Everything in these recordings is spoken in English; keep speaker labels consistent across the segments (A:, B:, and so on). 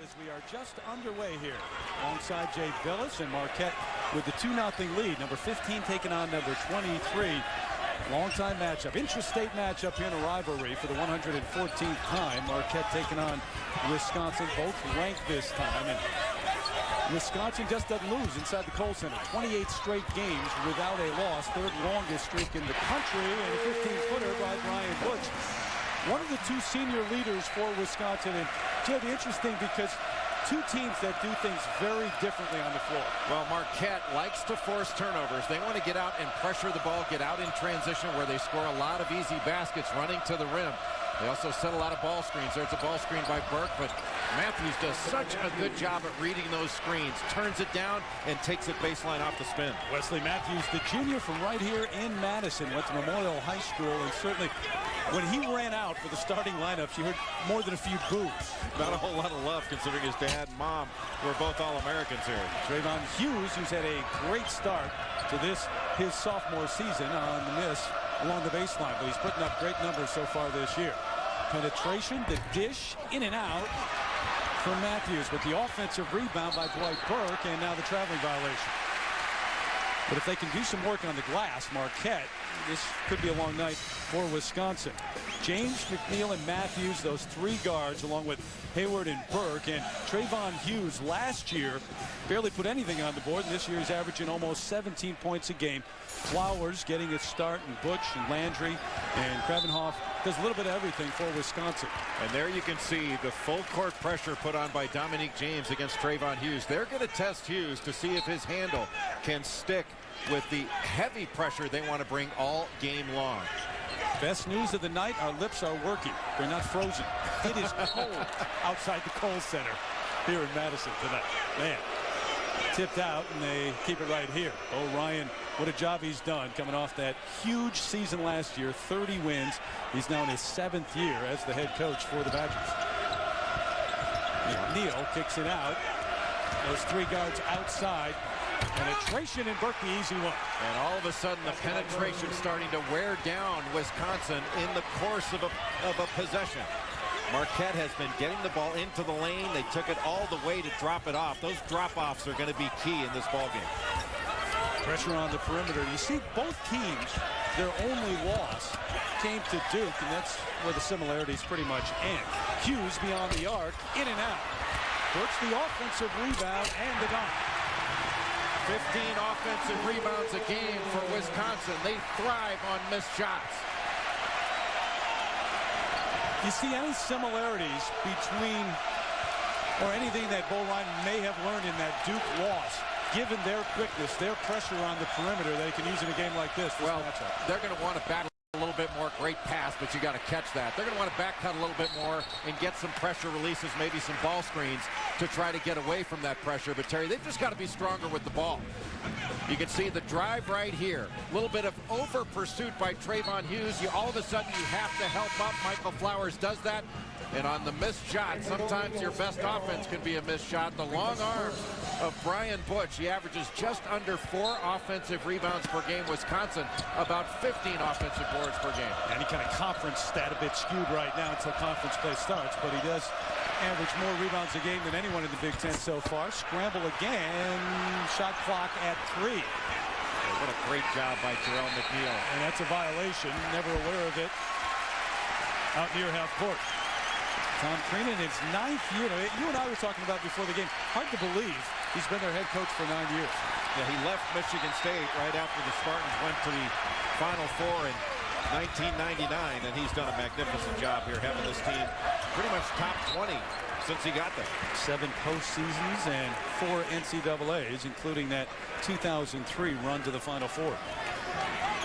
A: As we are just underway here alongside Jay Billis and Marquette with the 2-0 lead. Number 15 taking on number 23. Long-time matchup, intrastate matchup here in a rivalry for the 114th time. Marquette taking on Wisconsin, both ranked this time. And Wisconsin just doesn't lose inside the Kohl Center. 28 straight games without a loss, third longest streak in the country, and a 15-footer by Brian Butch. One of the two senior leaders for Wisconsin. And it'll be interesting because two teams that do things very differently on the floor.
B: Well, Marquette likes to force turnovers. They want to get out and pressure the ball, get out in transition where they score a lot of easy baskets running to the rim. They also set a lot of ball screens. There's a ball screen by Burke, but Matthews does such a good job at reading those screens, turns it down, and takes it baseline off the spin.
A: Wesley Matthews, the junior from right here in Madison, went to Memorial High School, and certainly when he ran out for the starting lineups, you heard more than a few boos.
B: Not a whole lot of love considering his dad and mom were both All-Americans here.
A: Trayvon Hughes, who's had a great start to this, his sophomore season on the miss along the baseline, but he's putting up great numbers so far this year. Penetration, the dish, in and out from Matthews with the offensive rebound by Dwight Burke, and now the traveling violation. But if they can do some work on the glass, Marquette, this could be a long night for Wisconsin. James, McNeil, and Matthews, those three guards, along with Hayward and Burke. And Trayvon Hughes last year barely put anything on the board, and this year he's averaging almost 17 points a game. Flowers getting his start, and Butch and Landry and Kravenhoff does a little bit of everything for Wisconsin.
B: And there you can see the full court pressure put on by Dominique James against Trayvon Hughes. They're going to test Hughes to see if his handle can stick with the heavy pressure they want to bring all game long.
A: Best news of the night, our lips are working. They're not frozen. It is cold outside the Kohl Center here in Madison tonight. Man, tipped out, and they keep it right here. O'Ryan, what a job he's done coming off that huge season last year, 30 wins. He's now in his 7th year as the head coach for the Badgers. McNeil kicks it out. Those three guards outside. Penetration, and Burke, the easy one.
B: And all of a sudden, the penetration starting to wear down Wisconsin in the course of a possession. Marquette has been getting the ball into the lane. They took it all the way to drop it off. Those drop-offs are going to be key in this ballgame.
A: Pressure on the perimeter. You see both teams, their only loss came to Duke, and that's where the similarities pretty much end. Hughes beyond the arc, in and out. Burke's the offensive rebound and the dunk.
B: 15 offensive rebounds a game for Wisconsin. They thrive on missed shots.
A: You see any similarities between, or anything that Bo Ryan may have learned in that Duke loss, given their quickness, their pressure on the perimeter, they can use in a game like this?
B: Well, they're going to want to battle a little bit more. Great pass, but you got to catch that. They're going to want to back cut a little bit more and get some pressure releases, maybe some ball screens to try to get away from that pressure. But Terry, they've just got to be stronger with the ball. You can see the drive right here. A little bit of over pursuit by Trayvon Hughes. All of a sudden you have to help up. Michael Flowers does that. And on the missed shot, sometimes your best offense can be a missed shot. The long arms of Brian Butch. He averages just under 4 offensive rebounds per game. Wisconsin, about 15 offensive boards per game.
A: Any kind of conference stat a bit skewed right now until conference play starts, but he does average more rebounds a game than anyone in the Big Ten so far. Scramble again. Shot clock at 3.
B: What a great job by Jarrell McNeil.
A: And that's a violation. Never aware of it. Out near half court. Tom Crean in his 9th year. You and I were talking about before the game. Hard to believe he's been their head coach for 9 years.
B: Yeah, he left Michigan State right after the Spartans went to the Final Four in 1999, and he's done a magnificent job here, having this team pretty much top 20 since he got there. 7
A: postseasons and 4 NCAAs, including that 2003 run to the Final Four.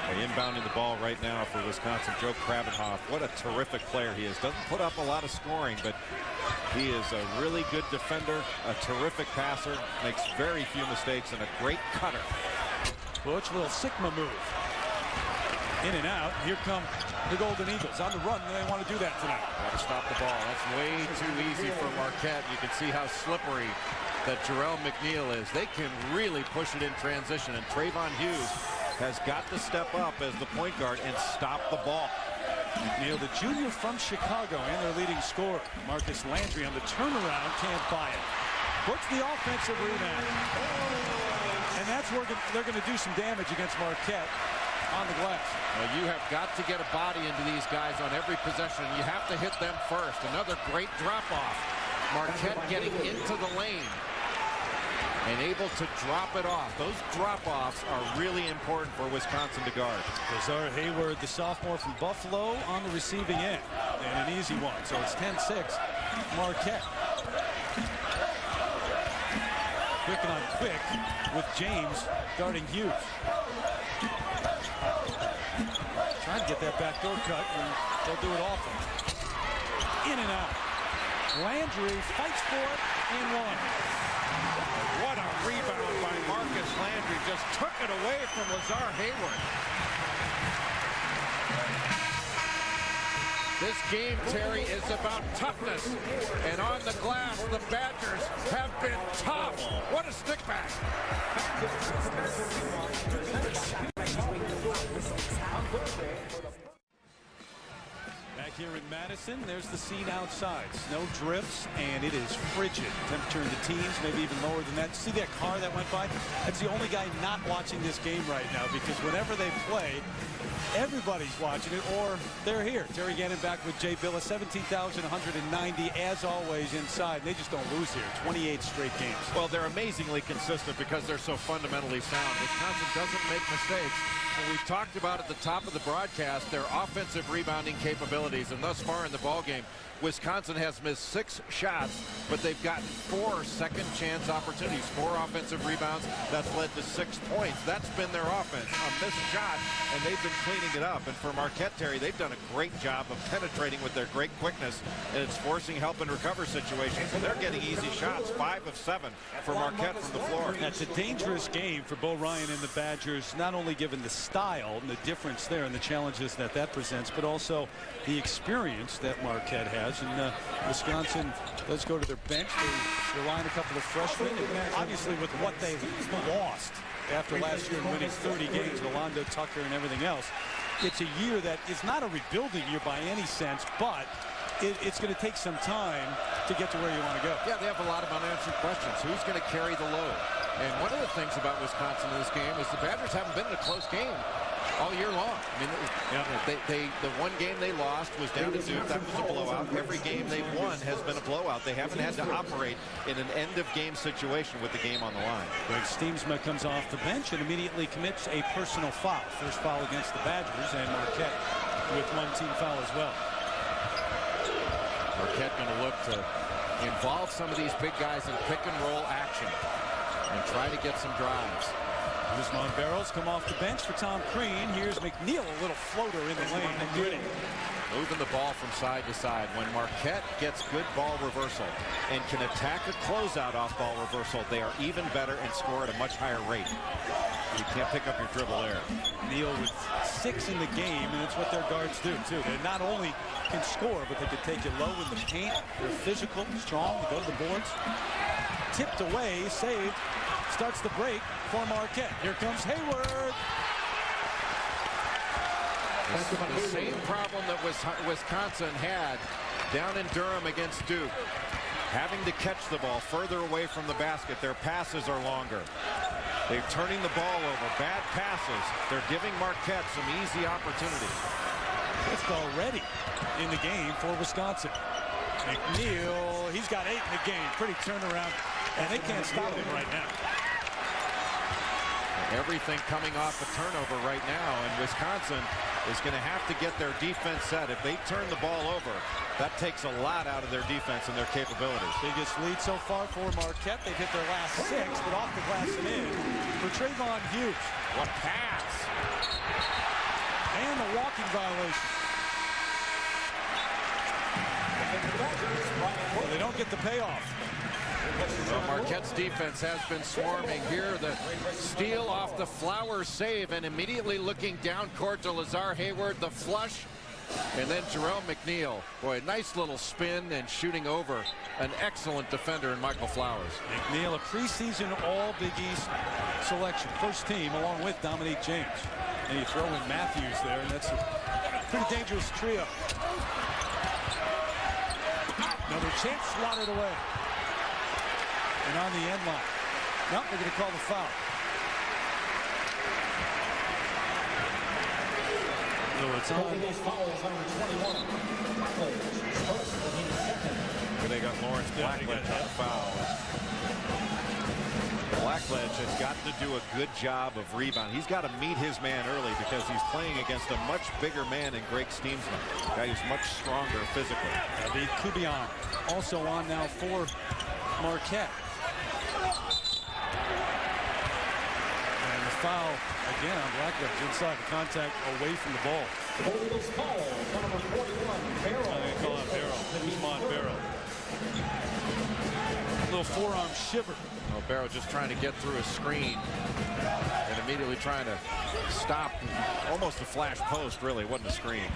B: Inbounding the ball right now for Wisconsin, Joe Kravenhoff. What a terrific player he is. Doesn't put up a lot of scoring, but he is a really good defender, a terrific passer, makes very few mistakes, and a great cutter.
A: Butch, little Sigma move. In and out. Here come the Golden Eagles on the run. They want to do that tonight.
B: Got to stop the ball. That's way too easy for Marquette. You can see how slippery that Jarrell McNeil is. They can really push it in transition, and Trayvon Hughes has got to step up as the point guard and stop the ball.
A: McNeil, the junior from Chicago, and their leading scorer. Marcus Landry on the turnaround, can't buy it. Puts the offensive rebound. And that's where they're going to do some damage against Marquette on the glass.
B: Well, you have got to get a body into these guys on every possession. You have to hit them first. Another great drop-off. Marquette getting into the lane and able to drop it off. Those drop-offs are really important for Wisconsin to guard.
A: Lazar Hayward, the sophomore from Buffalo, on the receiving end. And an easy one. So it's 10-6 Marquette. Quick on quick with James guarding Hughes. Trying to get that backdoor cut, and they'll do it often. In and out. Landry fights for it and one.
B: What a rebound by Marcus Landry. Just took it away from Lazar Hayward. This game, Terry, is about toughness. And on the glass, the Badgers have been tough. What a stick back.
A: Back here in Madison, there's the scene outside. Snow drifts, and it is frigid. Temperature in the teens, maybe even lower than that. See that car that went by? That's the only guy not watching this game right now, because whenever they play, everybody's watching it, or they're here. Terry Gannon back with Jay Billis. 17,190, as always, inside. They just don't lose here. 28 straight games.
B: Well, they're amazingly consistent because they're so fundamentally sound. Wisconsin doesn't make mistakes. And we've talked about at the top of the broadcast their offensive rebounding capabilities, and thus far in the ballgame, Wisconsin has missed 6 shots, but they've gotten 4 second chance opportunities, 4 offensive rebounds. That's led to 6 points. That's been their offense. A missed shot, and they've been cleaning it up. And for Marquette, Terry, they've done a great job of penetrating with their great quickness, and it's forcing help and recover situations. And they're getting easy shots, 5 of 7 for Marquette from the floor.
A: That's a dangerous game for Bo Ryan and the Badgers, not only given the style and the difference there and the challenges that presents, but also the experience that Marquette has. And Wisconsin does go to their bench. They rely on a couple of freshmen. And obviously, with what they lost after last year, winning 30 games, Rolando Tucker and everything else, it's a year that is not a rebuilding year by any sense, but it's going to take some time to get to where you want to go.
B: Yeah, they have a lot of unanswered questions. Who's going to carry the load? And one of the things about Wisconsin in this game is the Badgers haven't been in a close game all year long. I mean, the one game they lost was down to Duke. That was a blowout. Every game they've won has been a blowout. They haven't had to operate in an end-of-game situation with the game on the line.
A: Greg Steamsma comes off the bench and immediately commits a personal foul. First foul against the Badgers, and Marquette with one team foul as well.
B: Marquette going to look to involve some of these big guys in pick-and-roll action and try to get some drives.
A: Guzman Barrows come off the bench for Tom Crean. Here's McNeil, a little floater in the lane, and good.
B: Moving the ball from side to side. When Marquette gets good ball reversal and can attack a closeout off ball reversal, they are even better and score at a much higher rate. You can't pick up your dribble there.
A: Neal with 6 in the game, and it's what their guards do, too. They not only can score, but they can take it low in the paint. They're physical, strong, they go to the boards. Tipped away, saved. Starts the break for Marquette. Here comes Hayward.
B: The same problem that Wisconsin had down in Durham against Duke. Having to catch the ball further away from the basket. Their passes are longer. They're turning the ball over. Bad passes. They're giving Marquette some easy opportunities.
A: It's already in the game for Wisconsin. McNeil, he's got 8 in the game. Pretty turnaround. And they can't stop him right now.
B: Everything coming off a turnover right now, and Wisconsin is going to have to get their defense set. If they turn the ball over, that takes a lot out of their defense and their capabilities.
A: Biggest lead so far for Marquette. They've hit their last 6, but off the glass and in for Trayvon Hughes.
B: What pass!
A: And a walking violation. Well, they don't get the payoff.
B: Well, Marquette's defense has been swarming here. The steal off the Flowers save, and immediately looking down court to Lazar Hayward, the flush, and then Jerome McNeil. Boy, nice little spin and shooting over an excellent defender in Michael Flowers.
A: McNeil, a preseason All-Big East selection, first team, along with Dominique James. And you throw in Matthews there, and that's Pretty dangerous trio. Another chance swatted away. And on the end line. No, they're going to call the foul. So it's on.
B: They got Lawrence Blackledge on the foul. Blackledge has got to do a good job of rebound. He's got to meet his man early because he's playing against a much bigger man in Greg Steamsman. A guy who's much stronger physically.
A: David Kubian also on now for Marquette. And the foul again on Blackledge inside the contact away from the ball. I'm going to call out Barrow. Usman Barrow. A little forearm shiver.
B: Oh, Barrow just trying to get through a screen and immediately trying to stop. Almost a flash post, really. It wasn't a screen.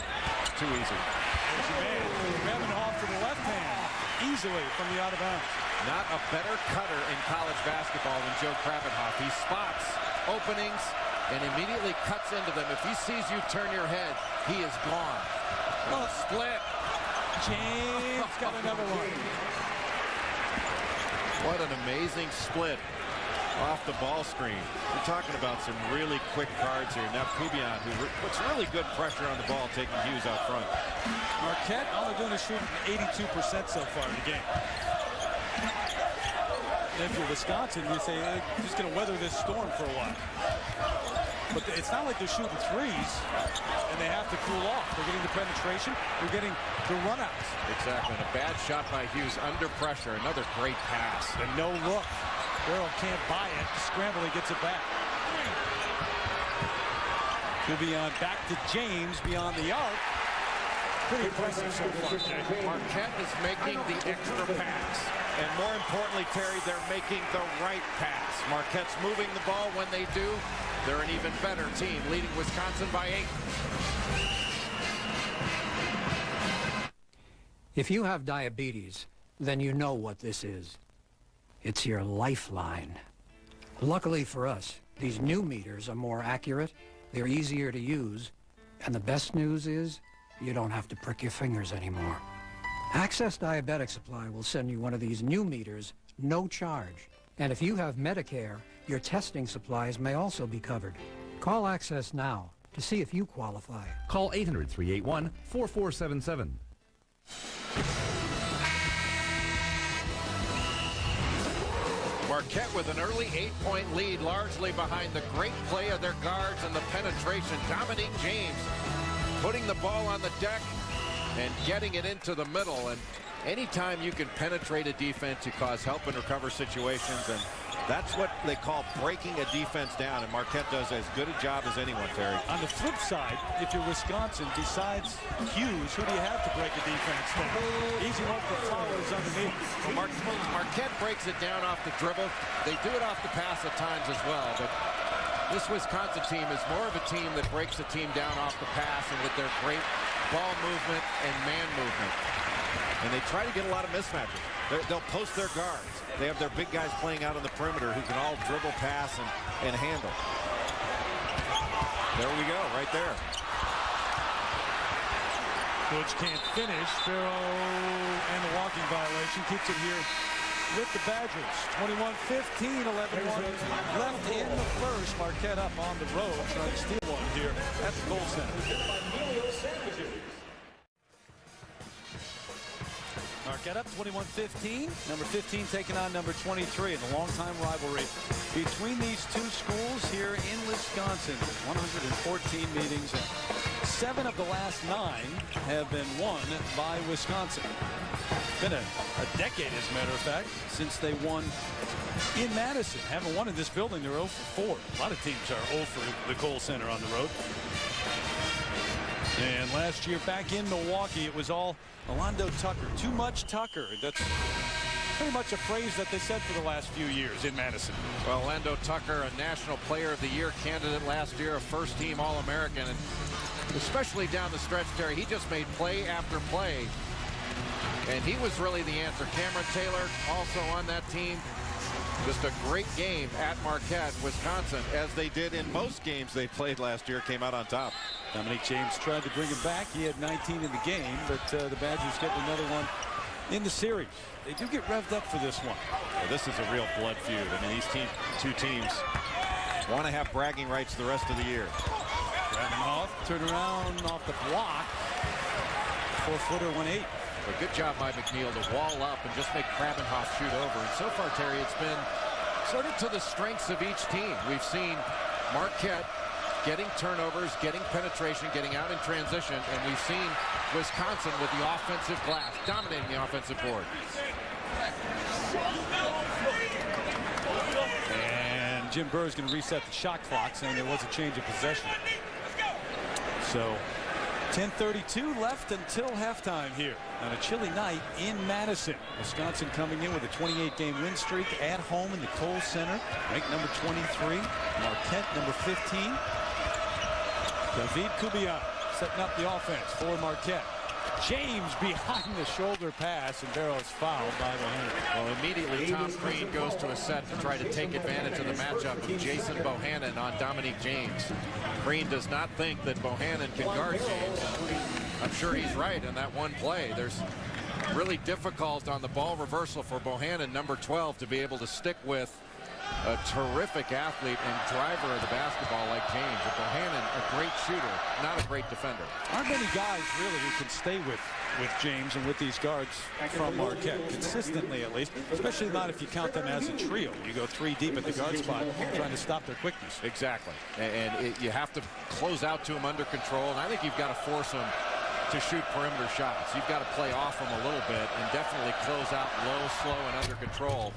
B: Too easy.
A: There's your man. Grabbing off to the left hand easily from the out of bounds.
B: Not a better cutter in college basketball than Joe Krabenhoff. He spots openings and immediately cuts into them. If he sees you turn your head, he is gone. Oh, split.
A: James got another one.
B: What an amazing split off the ball screen. We're talking about some really quick cards here. Now Kubian, who puts really good pressure on the ball, taking Hughes out front.
A: Marquette, all they're doing is shooting 82% so far in the game. And if you're Wisconsin, you say, hey, you're just going to weather this storm for a while. But it's not like they're shooting threes and they have to cool off. They're getting the penetration. They're getting the runouts.
B: Exactly. And a bad shot by Hughes under pressure. Another great pass.
A: And no look. Barrow can't buy it. Scramble, he gets it back. Kubian back to James beyond the arc. Pretty impressive so far.
B: Marquette is making the extra pass. And more importantly, Terry, they're making the right pass. Marquette's moving the ball. When they do, they're an even better team, leading Wisconsin by 8.
C: If you have diabetes, then you know what this is. It's your lifeline. Luckily for us, these new meters are more accurate, they're easier to use, and the best news is you don't have to prick your fingers anymore. Access Diabetic Supply will send you one of these new meters, no charge. And if you have Medicare, your testing supplies may also be covered. Call Access now to see if you qualify.
D: Call 800-381-4477.
B: Marquette with an early 8-point lead, largely behind the great play of their guards and the penetration. Dominique James putting the ball on the deck and getting it into the middle. And anytime you can penetrate a defense, you cause help and recover situations, and that's what they call breaking a defense down, and Marquette does as good a job as anyone, Terry.
A: On the flip side, if you're Wisconsin, besides Hughes, who do you have to break a defense down? Easy one for Flowers underneath.
B: Well, Marquette breaks it down off the dribble. They do it off the pass at times as well, but this Wisconsin team is more of a team that breaks the team down off the pass and with their great ball movement and man movement. And they try to get a lot of mismatches. They'll post their guards. They have their big guys playing out on the perimeter who can all dribble, pass, and handle. There we go, right there.
A: Butch can't finish. Farrow and the walking violation keeps it here with the Badgers. 21-15, 11-1 left in the first. Marquette up on the road, trying to steal one here at the goal center. Marquette up 21-15. Number 15 taking on number 23 in the long-time rivalry between these two schools here in Wisconsin. 114 meetings, and 7 of the last 9 have been won by Wisconsin. Been a decade, as a matter of fact, since they won in Madison. Haven't won in this building. They're 0 for 4. A lot of teams are 0 for the Kohl Center on the road. And last year back in Milwaukee, it was all Orlando Tucker. Too much Tucker. That's pretty much a phrase that they said for the last few years in Madison.
B: Well, Orlando Tucker, a National Player of the Year candidate last year, a first-team All-American, and especially down the stretch, Terry, he just made play after play, and he was really the answer. Cameron Taylor also on that team. Just a great game at Marquette. Wisconsin, as they did in most games they played last year, came out on top.
A: Dominique James tried to bring him back. He had 19 in the game, but the Badgers get another one in the series. They do get revved up for this one.
B: Well, this is a real blood feud. I mean, these two teams want to have bragging rights the rest of the year.
A: Gravenhoff turn around off the block. 4-footer 1-8.
B: A good job by McNeil to wall up and just make Gravenhoff shoot over. And so far, Terry, it's been sort of to the strengths of each team. We've seen Marquette getting turnovers, getting penetration, getting out in transition, and we've seen Wisconsin with the offensive glass, dominating the offensive board.
A: And Jim Burr is going to reset the shot clock, saying there was a change of possession. So 10:32 left until halftime here on a chilly night in Madison. Wisconsin coming in with a 28-game win streak at home in the Kohl Center, ranked number 23. Marquette number 15. David Kubiak setting up the offense for Marquette. James behind the shoulder pass, and Barrows fouled by Bohannon.
B: Well, immediately Tom Crean goes to a set to try to take advantage of the matchup of Jason Bohannon on Dominique James. Crean does not think that Bohannon can guard James. I'm sure he's right in that one play. There's really difficult on the ball reversal for Bohannon, number 12, to be able to stick with a terrific athlete and driver of the basketball like James. But Bohannon, a great shooter, not a great defender.
A: Aren't many guys really who can stay with James and with these guards from Marquette consistently, at least, especially not if you count them as a trio. You go 3 deep at the guard spot trying to stop their quickness.
B: Exactly. And you have to close out to him under control, and I think you've got to force him to shoot perimeter shots. You've got to play off him a little bit and definitely close out low, slow, and under control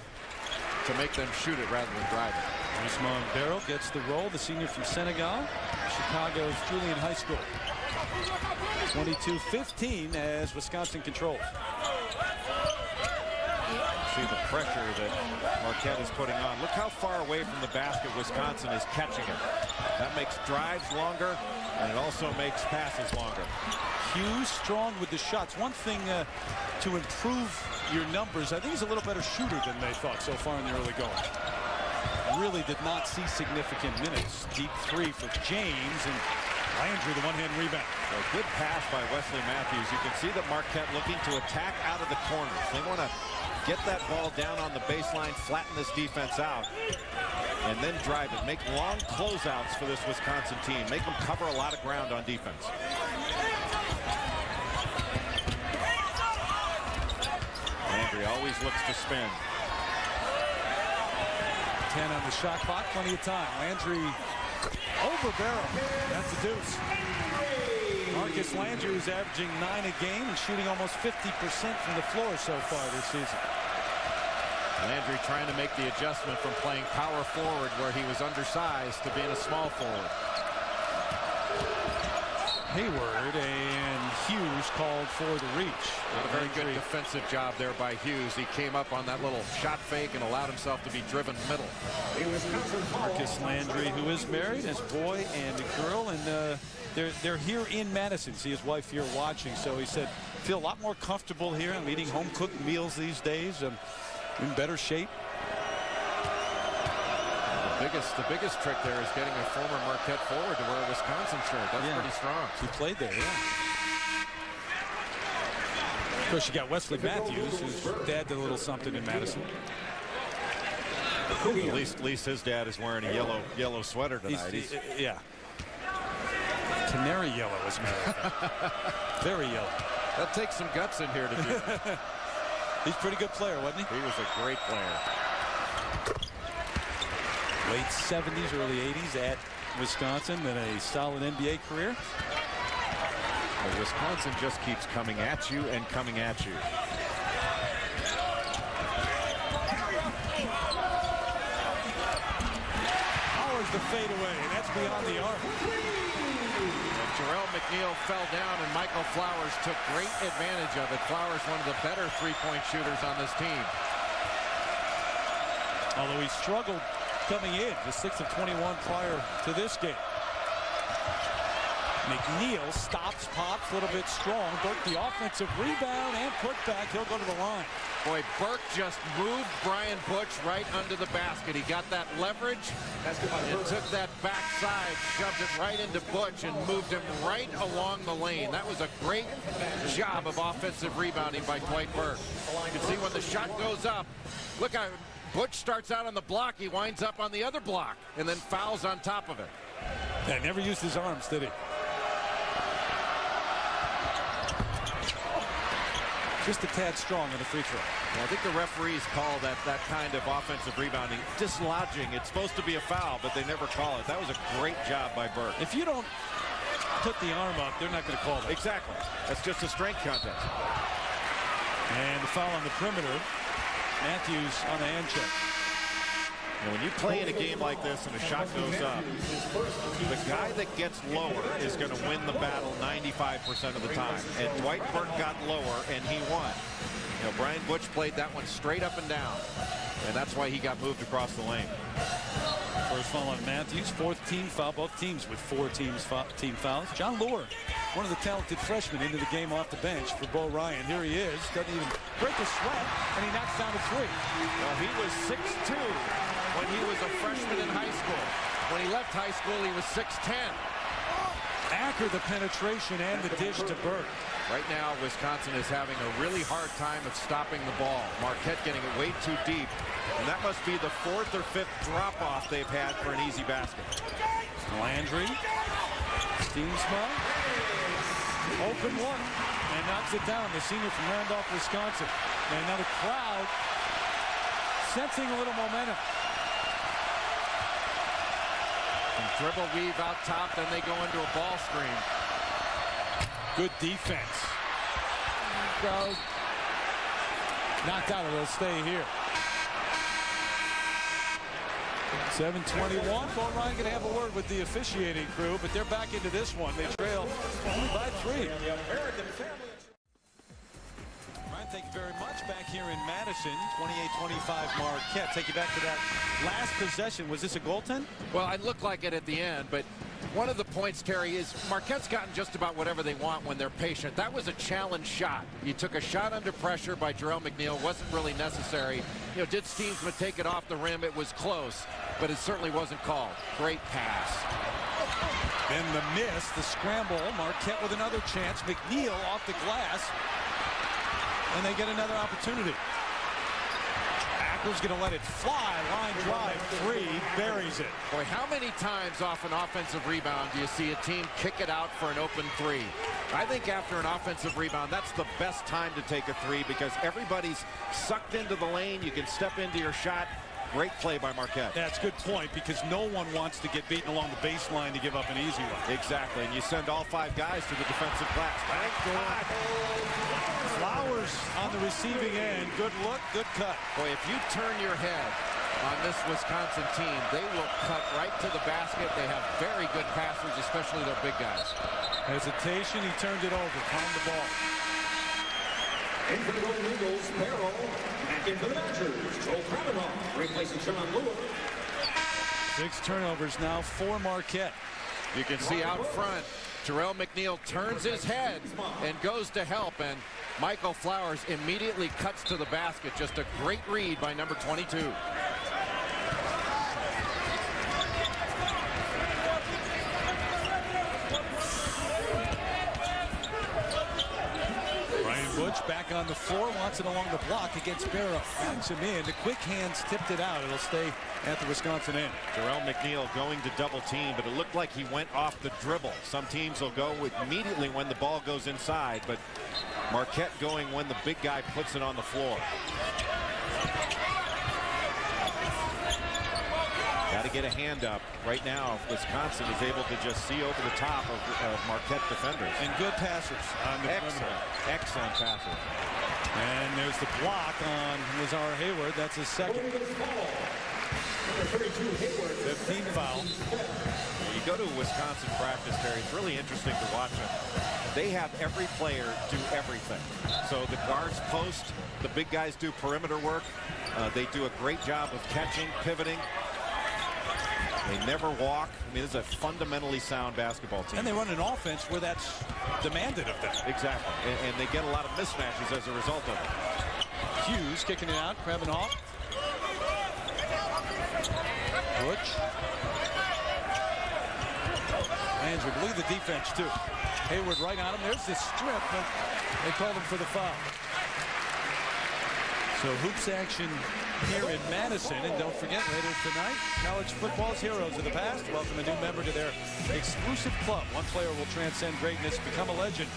B: to make them shoot it rather than drive it.
A: Ousmane Barrow gets the roll, the senior from Senegal, Chicago's Julian High School. 22-15 as Wisconsin controls.
B: See the pressure that Marquette is putting on. Look how far away from the basket Wisconsin is catching it. That makes drives longer, and it also makes passes longer.
A: Hughes strong with the shots. One thing to improve your numbers, I think he's a little better shooter than they thought so far in the early going. Really did not see significant minutes. Deep 3 for James, and Landry the one-hand rebound.
B: A good pass by Wesley Matthews. You can see that Marquette looking to attack out of the corners. They want to get that ball down on the baseline, flatten this defense out, and then drive it. Make long closeouts for this Wisconsin team. Make them cover a lot of ground on defense. Landry always looks to spin.
A: 10 on the shot clock, plenty of time. Landry over Barrow. That's a deuce. Marcus Landry is averaging 9 a game and shooting almost 50% from the floor so far this season.
B: Landry trying to make the adjustment from playing power forward where he was undersized to being a small forward.
A: Hayward and Hughes called for the reach.
B: Not a very good defensive job there by Hughes. He came up on that little shot fake and allowed himself to be driven middle.
A: Marcus Landry, who is married, has a boy and a girl, and they're here in Madison. See his wife here watching, so he said, feel a lot more comfortable here. I'm eating home-cooked meals these days. I'm in better shape.
B: The biggest trick there is getting a former Marquette forward to wear a Wisconsin shirt. That's pretty strong.
A: He played there, yeah. Of course, you got Wesley Matthews, whose dad did a little something in Madison.
B: At least his dad is wearing a yellow sweater tonight.
A: Yeah. Canary yellow, as a matter of fact. Very yellow.
B: That takes some guts in here to do that.
A: He's a pretty good player, wasn't he?
B: He was a great player.
A: Late 70s, early 80s at Wisconsin, then a solid NBA career.
B: Well, Wisconsin just keeps coming at you and coming at you.
A: Powers the fadeaway, and that's beyond the arc.
B: And Jarrell McNeil fell down, and Michael Flowers took great advantage of it. Flowers, one of the better three-point shooters on this team.
A: Although he struggled coming in, the 6 of 21 prior to this game. McNeil stops, pops, a little bit strong. Burke the offensive rebound and put back. He'll go to the line.
B: Boy, Burke just moved Brian Butch right under the basket. He got that leverage and took that backside, shoved it right into Butch and moved him right along the lane. That was a great job of offensive rebounding by Dwight Burke. You can see when the shot goes up, look how Butch starts out on the block. He winds up on the other block and then fouls on top of it.
A: Yeah, never used his arms, did he? Just a tad strong in the free throw.
B: Yeah, I think the referees call that kind of offensive rebounding dislodging. It's supposed to be a foul, but they never call it. That was a great job by Burke.
A: If you don't put the arm up, they're not going to call it.
B: Exactly. That's just a strength contest.
A: And the foul on the perimeter. Matthews on the hand check.
B: And when you play in a game like this and a shot goes up, the guy that gets lower is going to win the battle 95% of the time. And Dwight Burke got lower, and he won. You know, Brian Butch played that one straight up and down, and that's why he got moved across the lane.
A: First foul on Matthews, fourth team foul. Both teams with team fouls. John Lure, one of the talented freshmen, into the game off the bench for Bo Ryan. Here he is, doesn't even break a sweat, and he knocks down a three.
B: Well, he was 6'2". when he was a freshman in high school. When he left high school, he was 6'10".
A: Acker the penetration and the dish to Burke.
B: Right now, Wisconsin is having a really hard time of stopping the ball. Marquette getting it way too deep, and that must be the fourth or fifth drop-off they've had for an easy basket.
A: Landry, Steensma, open one, and knocks it down. The senior from Randolph, Wisconsin. And now the crowd sensing a little momentum.
B: Dribble weave out top, then they go into a ball screen.
A: Good defense. Go. Knocked out, it'll stay here. 7:21. Bo Ryan going to have a word with the officiating crew, but they're back into this one. They trail only by 3. Ryan, thank you very much. Back here in Madison, 28-25 Marquette. Take you back to that last possession. Was this a goaltend?
B: Well, it looked like it at the end, but one of the points, Terry, is Marquette's gotten just about whatever they want when they're patient. That was a challenge shot. You took a shot under pressure by Jerome McNeil. Wasn't really necessary. You know, did Steensma take it off the rim? It was close, but it certainly wasn't called. Great pass.
A: Then the miss, the scramble. Marquette with another chance. McNeil off the glass. And they get another opportunity. Acker's going to let it fly. Line drive, 3, buries it.
B: Boy, how many times off an offensive rebound do you see a team kick it out for an open 3? I think after an offensive rebound, that's the best time to take a 3 because everybody's sucked into the lane. You can step into your shot. Great play by Marquette.
A: That's a good point because no one wants to get beaten along the baseline to give up an easy one.
B: Exactly, and you send all 5 guys to the defensive glass. Thank God.
A: Flowers on the receiving end. Good look, good cut.
B: Boy, if you turn your head on this Wisconsin team, they will cut right to the basket. They have very good passers, especially their big guys.
A: Hesitation, he turned it over, found the ball.
D: In for the Golden Eagles, Barrow. Back in for the Badgers, Joel Kravinoff, replacing John Lure.
A: 6 turnovers now for Marquette.
B: You can see out front, Terrell McNeil turns his head and goes to help, and Michael Flowers immediately cuts to the basket. Just a great read by number 22.
A: Butch back on the floor, wants it along the block against Barrow. Backs him in. The quick hands tipped it out. It'll stay at the Wisconsin end.
B: Terrell McNeil going to double team, but it looked like he went off the dribble. Some teams will go with immediately when the ball goes inside, but Marquette going when the big guy puts it on the floor. Got to get a hand up. Right now, Wisconsin is able to just see over the top of Marquette defenders.
A: And good passers on the perimeter.
B: Excellent passers.
A: And there's the block on Lazar Hayward. That's his second. 15th foul.
B: When you go to a Wisconsin practice, Terry, it's really interesting to watch them. They have every player do everything. So the guards post, the big guys do perimeter work. They do a great job of catching, pivoting. They never walk. I mean, this is a fundamentally sound basketball team.
A: And they run an offense where that's demanded of them.
B: Exactly. And they get a lot of mismatches as a result of it.
A: Hughes kicking it out. Krabbenhoff. Butch. Landry, believe the defense, too. Hayward right on him. There's the strip, but they called him for the foul. So hoops action here in Madison. And don't forget, later tonight, college football's heroes of the past welcome a new member to their exclusive club. One player will transcend greatness, become a legend.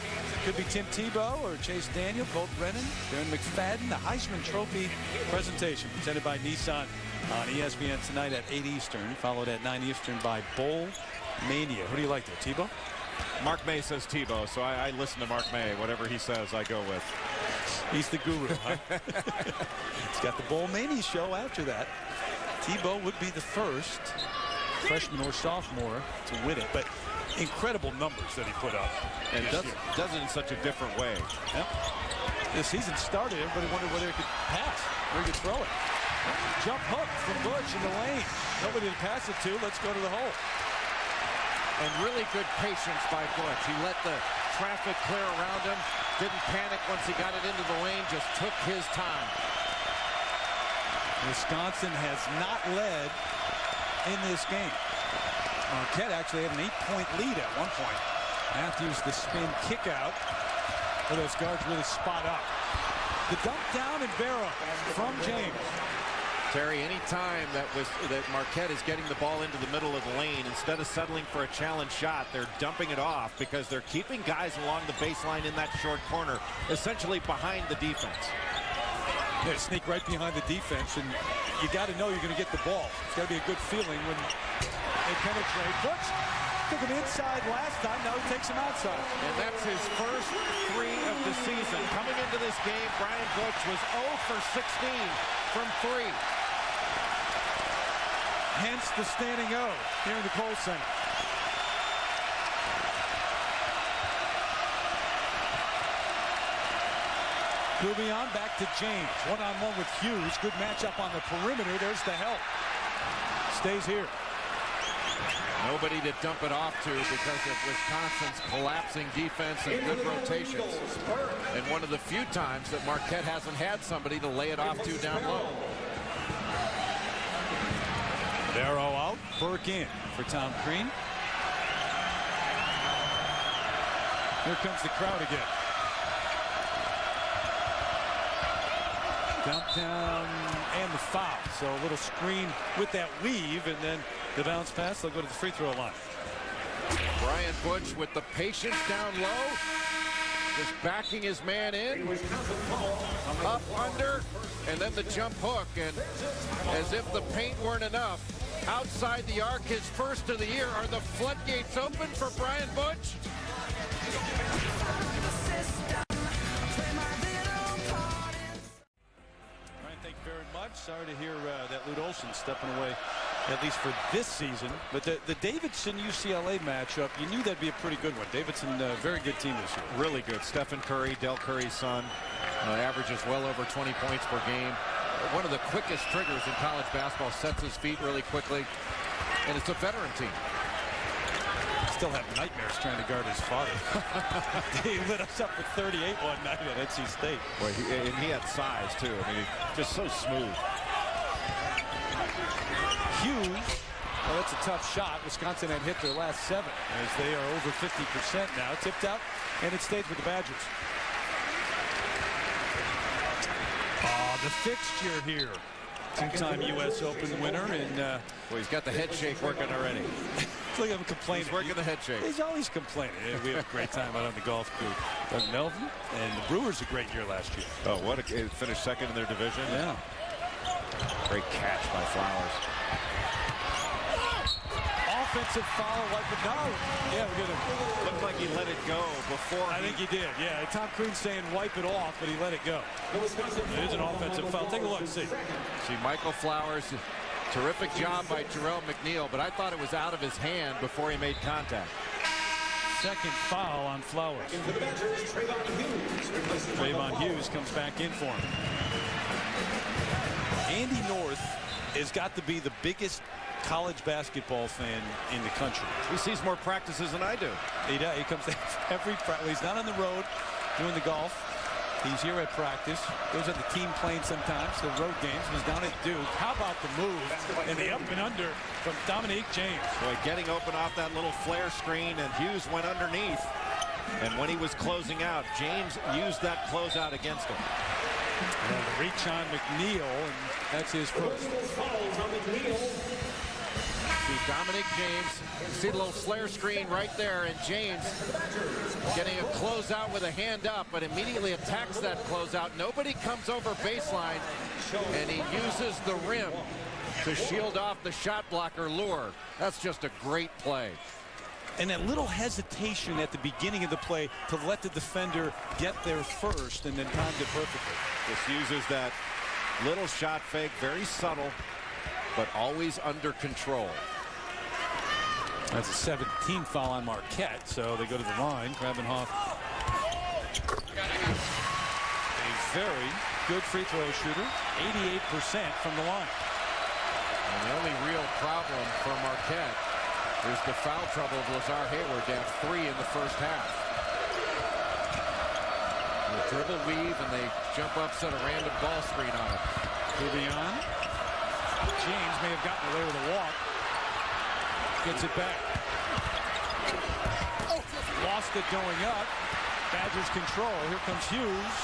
A: Could be Tim Tebow or Chase Daniel, Colt Brennan, Darren McFadden. The Heisman Trophy presentation presented by Nissan on ESPN tonight at 8 Eastern, followed at 9 Eastern by Bowl Mania. Who do you like there, Tebow?
B: Mark May says Tebow, so I listen to Mark May. Whatever he says, I go with.
A: He's the guru, huh? He's got the Bowl Mania show after that. Tebow would be the first freshman or sophomore to win it, but incredible numbers that he put up.
B: And does it in such a different way.
A: Yep. The season started, everybody wondered whether he could pass, where he could throw it. Jump hook from Butch in the lane. Nobody to pass it to. Let's go to the hole.
B: And really good patience by Butch. He let the traffic clear around him. Didn't panic once he got it into the lane. Just took his time.
A: Wisconsin has not led in this game. Marquette actually had an 8-point lead at one point. Matthews the spin kick out. Where those guards really spot up. The dump down and barrel from James.
B: Terry, any time that Marquette is getting the ball into the middle of the lane, instead of settling for a challenge shot, they're dumping it off because they're keeping guys along the baseline in that short corner, essentially behind the defense.
A: They sneak right behind the defense, and you got to know you're going to get the ball. It's got to be a good feeling when they penetrate. Butch took him inside last time. Now he takes him outside.
B: And that's his first 3 of the season. Coming into this game, Brian Butch was 0 for 16 from 3.
A: Hence the standing O here in the Kohl Center. Kubion back to James. One-on-one with Hughes. Good matchup on the perimeter. There's the help. Stays here.
B: Nobody to dump it off to because of Wisconsin's collapsing defense and good rotations. And one of the few times that Marquette hasn't had somebody to lay it off to down low.
A: Barrow out, Burke in for Tom Crean. Here comes the crowd again. Dump down and the foul. So a little screen with that weave, and then the bounce pass. They'll go to the free throw line.
B: Brian Butch with the patience down low. Just backing his man in. Up under. And then the jump hook. And as if the paint weren't enough, outside the arc, his first of the year. Are the floodgates open for Brian Butch?
A: Brian, thank you very much. Sorry to hear that Lute Olson stepping away, at least for this season. But the Davidson-UCLA matchup, you knew that'd be a pretty good one. Davidson, very good team this year.
B: Really good. Stephen Curry, Del Curry's son, averages well over 20 points per game. One of the quickest triggers in college basketball, sets his feet really quickly, and it's a veteran team.
A: Still have nightmares trying to guard his father. He lit us up with 38 one night at NC State.
B: Boy, he had size too. I mean, just so smooth.
A: Hughes, well, that's a tough shot. Wisconsin had hit their last 7 as they are over 50% now. Tipped out, and it stays with the Badgers. The fixture here. Two-time U.S. Open winner, and
B: well, he's got the head shake working already.
A: Look at him complaining.
B: He's working the head shake.
A: He's always complaining. We have a great time out on the golf course. Doug Melvin and the Brewers a great year last year.
B: Oh, what a finished second in their division.
A: Yeah.
B: Great catch by Flowers.
A: Offensive foul like the no. Yeah, we're gonna
B: looked like he let it go before.
A: I think he did. Yeah, Tom Crean's saying wipe it off, but he let it go. It is an offensive foul. Take a look. See
B: Michael Flowers. Terrific job by Jerome McNeil, but I thought it was out of his hand before he made contact.
A: Second foul on Flowers. Trayvon Hughes comes back in for him. Andy North has got to be the biggest college basketball fan in the country.
B: He sees more practices than I do.
A: He does. He comes to every practice. He's not on the road doing the golf. He's here at practice. Goes on the team plane sometimes, the road games. He's down at Duke. How about the move and the up and under from Dominique James?
B: Boy, getting open off that little flare screen, and Hughes went underneath. And when he was closing out, James used that closeout against him.
A: And the reach on McNeil, and that's his first.
B: See Dominique James, see the little flare screen right there, and James getting a closeout with a hand up, but immediately attacks that closeout. Nobody comes over baseline, and he uses the rim to shield off the shot blocker Lure. That's just a great play.
A: And that little hesitation at the beginning of the play to let the defender get there first and then timed it perfectly.
B: Just uses that little shot fake, very subtle, but always under control.
A: That's a 17th foul on Marquette, so they go to the line. Krabenhoff, a very good free throw shooter, 88% from the line.
B: And the only real problem for Marquette is the foul trouble of Lazar Hayward. They have 3 in the first half. The dribble weave, and they jump up, set a random ball screen on it.
A: Kubion. James may have gotten away with a walk. Gets it back. Lost it going up. Badgers control. Here comes Hughes.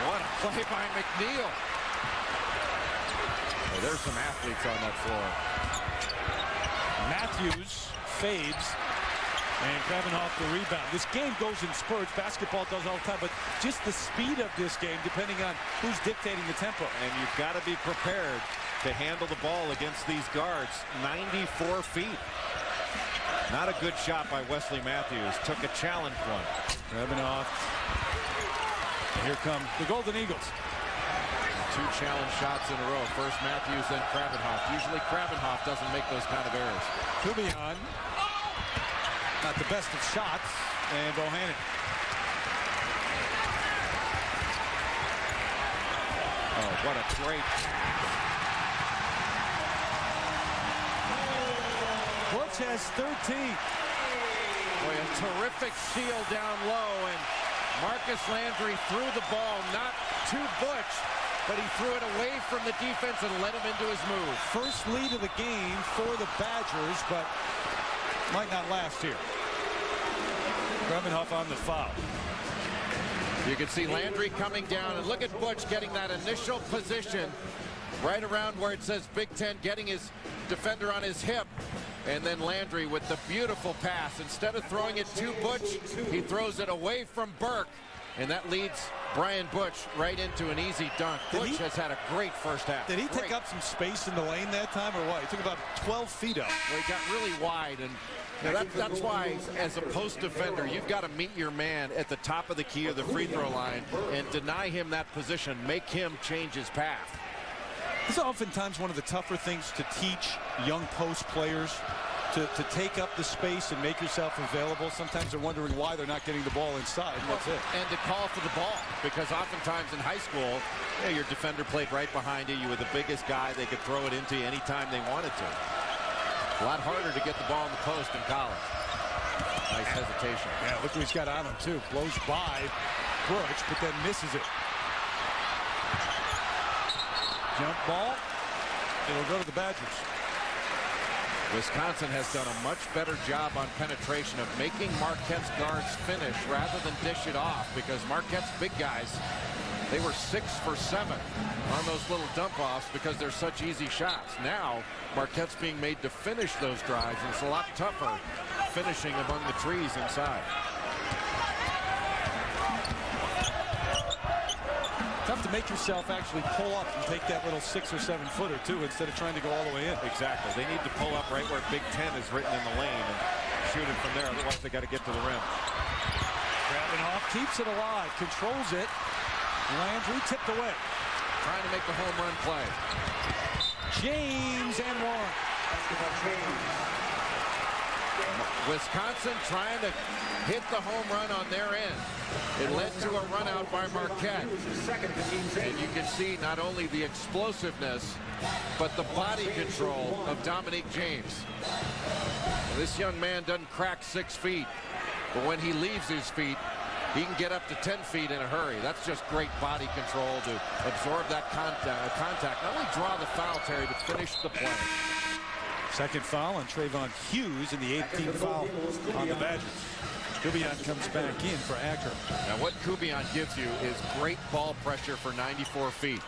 B: What a play by McNeil. Oh, there's some athletes on that floor.
A: Matthews fades, and Krabenhoff the rebound. This game goes in spurts. Basketball does all the time, but just the speed of this game, depending on who's dictating the tempo.
B: And you've got to be prepared to handle the ball against these guards. 94 feet. Not a good shot by Wesley Matthews. Took a challenge one.
A: Krabenhoff. Here come the Golden Eagles.
B: 2 challenge shots in a row. First Matthews, then Krabenhoff. Usually Krabenhoff doesn't make those kind of errors.
A: Kubion. Not the best of shots. And Bohannon.
B: Oh, what a great.
A: Butch has 13.
B: Boy, a terrific steal down low, and Marcus Landry threw the ball not to Butch, but he threw it away from the defense and led him into his move.
A: First lead of the game for the Badgers, but might not last here. Krabenhoff on the foul.
B: You can see Landry coming down, and look at Butch getting that initial position right around where it says Big Ten, getting his defender on his hip. And then Landry with the beautiful pass. Instead of throwing it to Butch, he throws it away from Burke. And that leads Brian Butch right into an easy dunk. Butch has had a great first half.
A: Did he take up some space in the lane that time, or what? He took about 12 feet up.
B: Well, he got really wide, and you know, that's why, as a post defender, you've got to meet your man at the top of the key of the free throw line and deny him that position, make him change his path.
A: This is oftentimes one of the tougher things to teach young post players, to take up the space and make yourself available. Sometimes they're wondering why they're not getting the ball inside, and that's it.
B: And to call for the ball, because oftentimes in high school, you know, your defender played right behind you. You were the biggest guy. They could throw it into you anytime they wanted to. A lot harder to get the ball in the post in college. Nice hesitation.
A: Yeah, look who he's got on him, too. Blows by Butch, but then misses it. Jump ball. It'll go to the Badgers.
B: Wisconsin has done a much better job on penetration of making Marquette's guards finish rather than dish it off, because Marquette's big guys, they were 6 for 7 on those little dump-offs because they're such easy shots. Now, Marquette's being made to finish those drives, and it's a lot tougher finishing among the trees inside.
A: Tough to make yourself actually pull up and take that little 6 or 7 footer too, instead of trying to go all the way in.
B: Exactly. They need to pull up right where Big Ten is written in the lane and shoot it from there. Otherwise, they got to get to the rim.
A: Krabenhoff keeps it alive, controls it. Landry tipped away.
B: Trying to make the home run play.
A: James and one.
B: Wisconsin trying to hit the home run on their end. It led to a run out by Marquette. And you can see not only the explosiveness, but the body control of Dominique James. This young man doesn't crack 6 feet, but when he leaves his feet, he can get up to 10 feet in a hurry. That's just great body control to absorb that contact. Not only draw the foul, Terry, but finish the play.
A: Second foul on Trayvon Hughes and the 18th foul on the Badgers. Kubiak comes back in for Akron.
B: Now what Kubiak gives you is great ball pressure for 94 feet.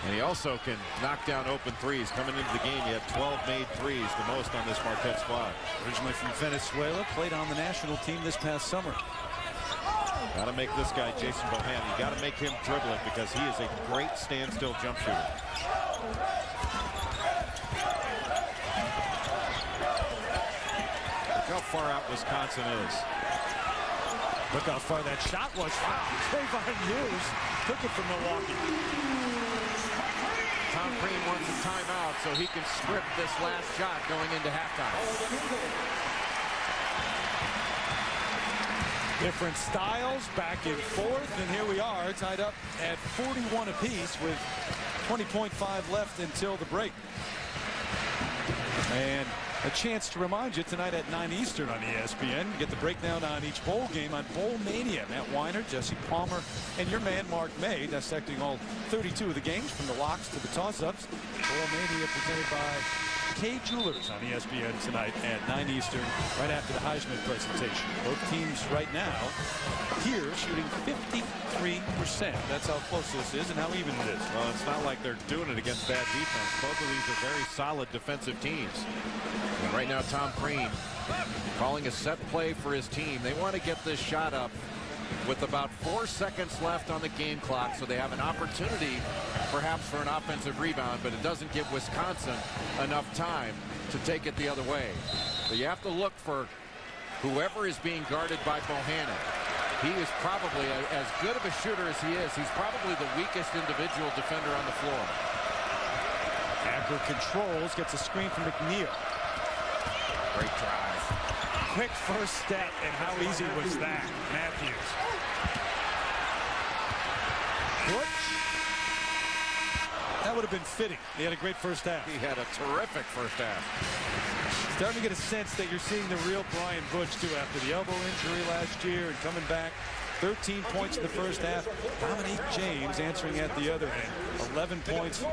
B: And he also can knock down open threes. Coming into the game, he had 12 made threes, the most on this Marquette squad.
A: Originally from Venezuela, played on the national team this past summer.
B: Got to make this guy, Jason Bohannon, you got to make him dribble it because he is a great standstill jump shooter. Look how far out Wisconsin is.
A: Look how far that shot was. Wow, Trayvon Hughes took it from Milwaukee.
B: Tom Crean wants a timeout so he can script this last shot going into halftime.
A: Different styles, back and forth, and here we are tied up at 41 apiece with 20.5 left until the break. And a chance to remind you tonight at 9 Eastern on ESPN. Get the breakdown on each bowl game on Bowl Mania. Matt Weiner, Jesse Palmer, and your man Mark May dissecting all 32 of the games from the locks to the toss-ups. Bowl Mania presented by K Jewelers on ESPN tonight at 9 Eastern, right after the Heisman presentation. Both teams right now here shooting 53%. That's how close this is and how even it is.
B: Well, it's not like they're doing it against bad defense. Both of these are very solid defensive teams. And right now, Tom Crean calling a set play for his team. They want to get this shot up with about 4 seconds left on the game clock, so they have an opportunity perhaps for an offensive rebound, but it doesn't give Wisconsin enough time to take it the other way. But you have to look for whoever is being guarded by Bohannon. He is probably as good of a shooter as he is. He's probably the weakest individual defender on the floor.
A: Akron controls, gets a screen from McNeil.
B: Great drive.
A: Quick first step, and how easy was that? Matthews. Butch. That would have been fitting. He had a great first half.
B: He had a terrific first half.
A: Starting to get a sense that you're seeing the real Brian Butch, too, after the elbow injury last year and coming back. 13 points in the first half. Dominique James answering at the other end. 11 points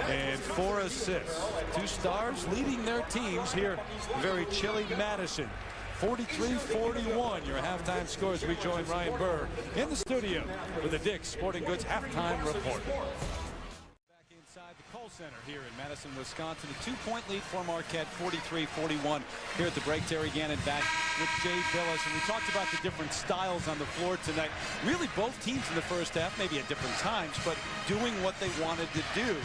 A: and 4 assists. 2 stars leading their teams here. Very chilly Madison. 43-41, your halftime scores. We join Ryan Burr in the studio with the Dick's Sporting Goods halftime report. Back inside the Kohl Center here in Madison, Wisconsin. A 2-point lead for Marquette, 43-41. Here at the break, Terry Gannon back with Jay Billis. And we talked about the different styles on the floor tonight. Really, both teams in the first half, maybe at different times, but doing what they wanted to do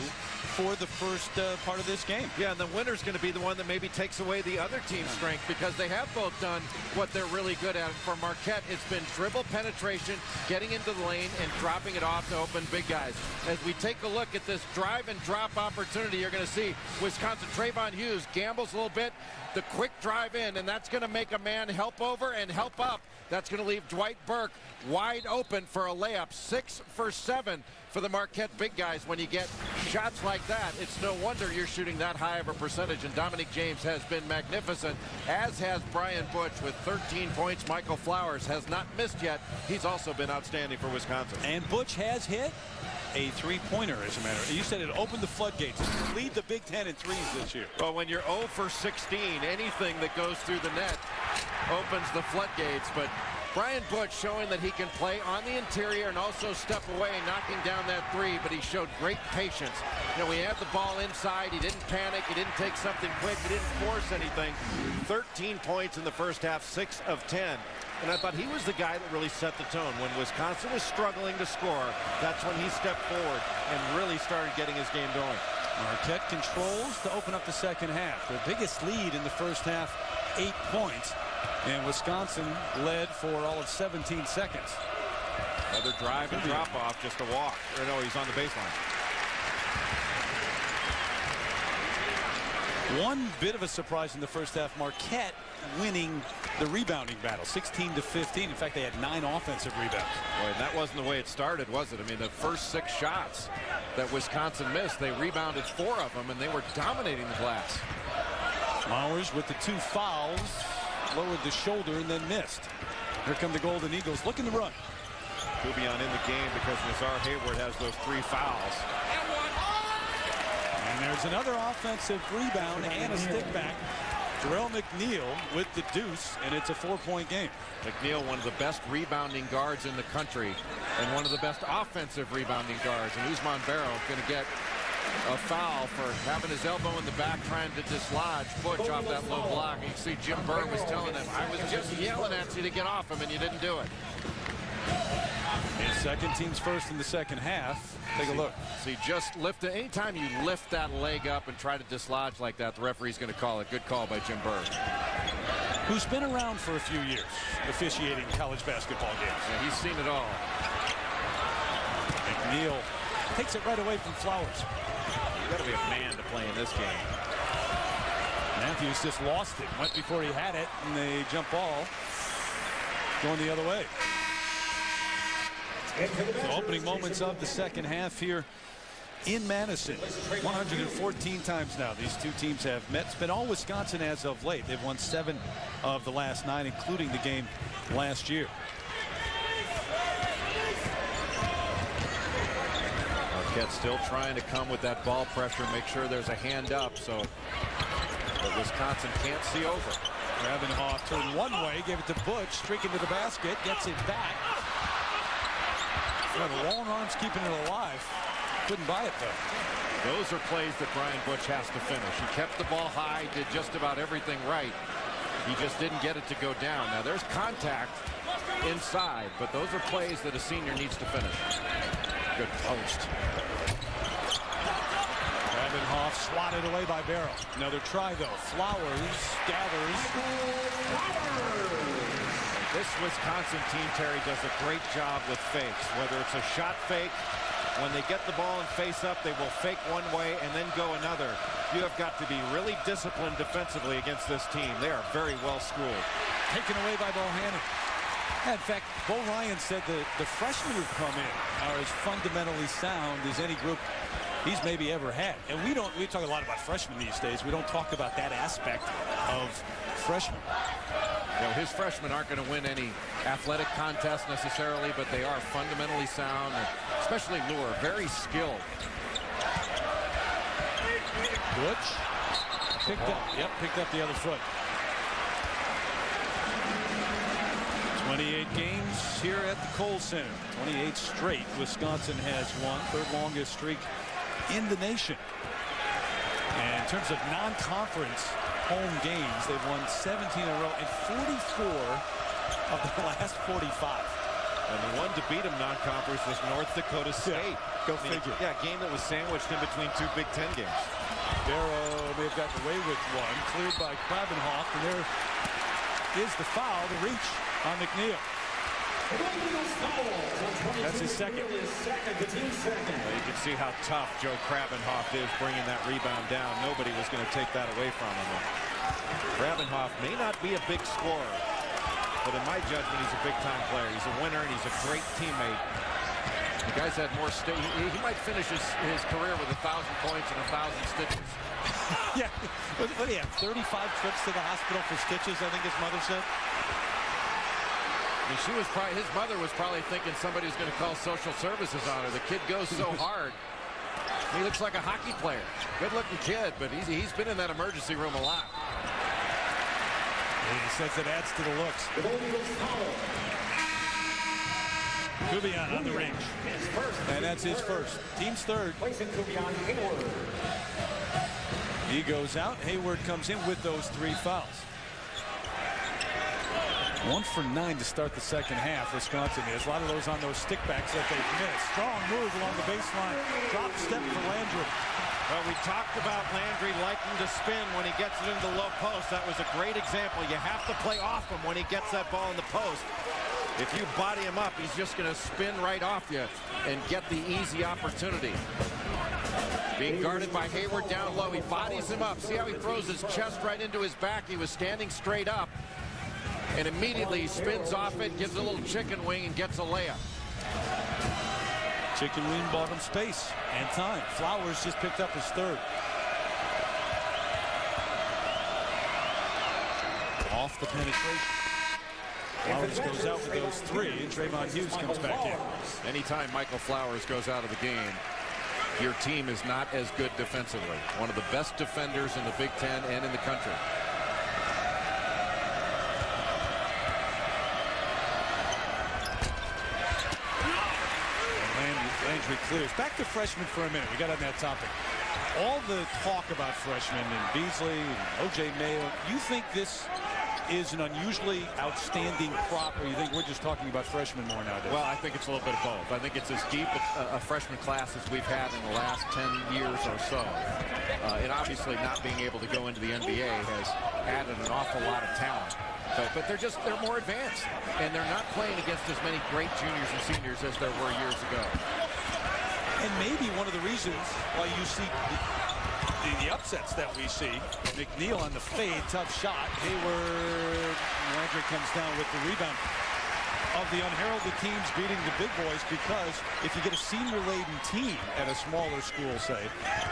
A: for the first part of this game.
B: Yeah, and the winner's going to be the one that maybe takes away the other team's strength, because they have both done what they're really good at. For Marquette, it's been dribble penetration, getting into the lane, and dropping it off to open big guys. As we take a look at this drive and drop opportunity, you're going to see Wisconsin. Trayvon Hughes gambles a little bit, the quick drive in, and that's going to make a man help over and help up. That's going to leave Dwight Burke wide open for a layup. 6 for 7 for the Marquette big guys. When you get shots like that, it's no wonder you're shooting that high of a percentage. And Dominique James has been magnificent, as has Brian Butch with 13 points. Michael Flowers has not missed yet. He's also been outstanding for Wisconsin.
A: And Butch has hit a 3-pointer, as a matter of. You said it opened the floodgates. Lead the Big Ten in threes this year.
B: Well, when you're 0 for 16, anything that goes through the net opens the floodgates. But Brian Butch showing that he can play on the interior and also step away, knocking down that 3, but he showed great patience. You know, he had the ball inside. He didn't panic. He didn't take something quick. He didn't force anything. 13 points in the first half, 6 of 10. And I thought he was the guy that really set the tone. When Wisconsin was struggling to score, that's when he stepped forward and really started getting his game going.
A: Marquette controls to open up the second half. Their biggest lead in the first half, 8 points. And Wisconsin led for all of 17 seconds.
B: Another drive and drop off, just a walk. Or no, he's on the baseline.
A: One bit of a surprise in the first half, Marquette winning the rebounding battle, 16-15. In fact, they had 9 offensive rebounds.
B: Boy, and that wasn't the way it started, was it? I mean, the first 6 shots that Wisconsin missed, they rebounded 4 of them, and they were dominating the glass.
A: Flowers with the 2 fouls, lowered the shoulder and then missed. Here come the Golden Eagles looking to run.
B: Kubion in the game because Nazar Hayward has those 3 fouls.
A: And there's another offensive rebound and a stick back. Terrell McNeil with the deuce, and it's a 4-point game.
B: McNeil, one of the best rebounding guards in the country, and one of the best offensive rebounding guards. And Usman Barrow going to get a foul for having his elbow in the back trying to dislodge Butch off that low block. You can see Jim Burr was telling him, I was just yelling at you to get off him, and you didn't do it.
A: His second, team's first in the second half. Take a look.
B: See, just lift it. Anytime you lift that leg up and try to dislodge like that, the referee's going to call it. Good call by Jim Burr.
A: Who's been around for a few years officiating college basketball games.
B: Yeah, he's seen it all.
A: McNeil takes it right away from Flowers.
B: You got to be a man to play in this game.
A: Matthews just lost it. Went before he had it, and they jump ball going the other way. So opening moments of the second half here in Madison. 114 times now these two teams have met. It's been all Wisconsin as of late. They've won 7 of the last 9, including the game last year.
B: Marquette still trying to come with that ball pressure, make sure there's a hand up so that Wisconsin can't see over.
A: Grabenhoff turned one way, gave it to Butch, streaking to the basket, gets it back. The long arms keeping it alive. Couldn't buy it, though.
B: Those are plays that Brian Butch has to finish. He kept the ball high, did just about everything right. He just didn't get it to go down. Now, there's contact inside, but those are plays that a senior needs to finish. Good post.
A: Grabenhoff swatted away by Barrow. Another try, though. Flowers gathers.
B: This Wisconsin team, Terry, does a great job with fakes. Whether it's a shot fake, when they get the ball and face up, they will fake one way and then go another. You have got to be really disciplined defensively against this team. They are very well schooled.
A: Taken away by Bohannon. In fact, Bo Ryan said the freshmen who've come in are as fundamentally sound as any group he's maybe ever had. And we talk a lot about freshmen these days. We don't talk about that aspect of freshmen.
B: You know, his freshmen aren't going to win any athletic contest necessarily, but they are fundamentally sound, especially Lure, very skilled.
A: Butch picked up the other foot. 28 games here at the Kohl Center. 28 straight. Wisconsin has won, 3rd longest streak in the nation. And in terms of non-conference home games, they've won 17 in a row and 44 of the last 45.
B: And the one to beat them non-conference was North Dakota State.
A: Yeah, go figure.
B: Yeah, a game that was sandwiched in between 2 Big Ten games.
A: Barrow may have gotten away with one, cleared by Grabenhoff, and there is the foul, the reach on McNeil. That's his second.
B: Well, you can see how tough Joe Grabenhoff is bringing that rebound down. Nobody was going to take that away from him. Grabenhoff may not be a big scorer, but in my judgment, he's a big-time player. He's a winner, and he's a great teammate. The guy's had more he might finish his career with 1,000 points and 1,000 stitches.
A: Yeah, what do you have, 35 trips to the hospital for stitches, I think his mother said?
B: I mean, his mother was probably thinking somebody was going to call social services on her. The kid goes so hard. He looks like a hockey player. Good-looking kid, but he's been in that emergency room a lot.
A: He says it adds to the looks. Kubion on the range. And that's his first. Team's 3rd. He goes out. Hayward comes in with those 3 fouls. 1 for 9 to start the second half. Wisconsin is. A lot of those on those stickbacks that they've missed. Strong move along the baseline. Drop step for Landry.
B: Well, we talked about Landry liking to spin when he gets it into the low post. That was a great example. You have to play off him when he gets that ball in the post. If you body him up, he's just going to spin right off you and get the easy opportunity. Being guarded by Hayward down low. He bodies him up. See how he throws his chest right into his back? He was standing straight up. And immediately he spins off it, gives a little chicken wing, and gets a layup.
A: Chicken wing bought him space and time. Flowers just picked up his third. Off the penetration. Flowers goes out with those three, and Draymond Hughes comes back in.
B: Anytime Michael Flowers goes out of the game, your team is not as good defensively. One of the best defenders in the Big Ten and in the country.
A: Landry clears. Back to freshmen for a minute. We got on that topic. All the talk about freshmen and Beasley and O.J. Mayo, you think this is an unusually outstanding crop, or you think we're just talking about freshmen more nowadays?
B: Well, I think it's a little bit of both. I think it's as deep a freshman class as we've had in the last 10 years or so. And obviously not being able to go into the NBA has added an awful lot of talent. But they're more advanced, and they're not playing against as many great juniors and seniors as there were years ago.
A: And maybe one of the reasons why you see the upsets that we see. McNeil on the fade, tough shot. Hayward, Landry comes down with the rebound. Of the unheralded teams beating the big boys, because if you get a senior-laden team at a smaller school, say,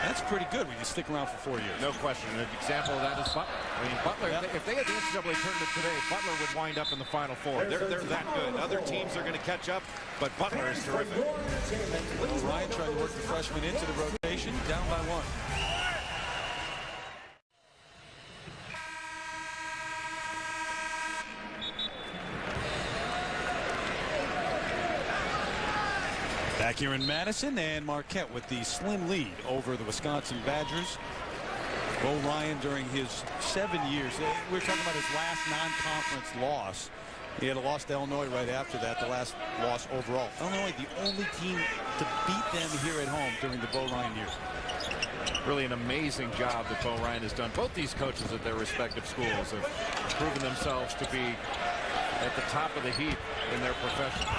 A: that's pretty good when you stick around for 4 years.
B: No question. An example of that is Butler. I mean, Butler, if they had the NCAA tournament today, Butler would wind up in the Final Four. They're that good. Other teams are going to catch up, but Butler is terrific.
A: Ryan tried to work the freshman into the rotation, down by one. Back here in Madison, and Marquette with the slim lead over the Wisconsin Badgers. Bo Ryan, during his 7 years, we're talking about his last non-conference loss. He had a loss to Illinois right after that, the last loss overall. Illinois, the only team to beat them here at home during the Bo Ryan years.
B: Really an amazing job that Bo Ryan has done. Both these coaches at their respective schools have proven themselves to be at the top of the heap in their profession.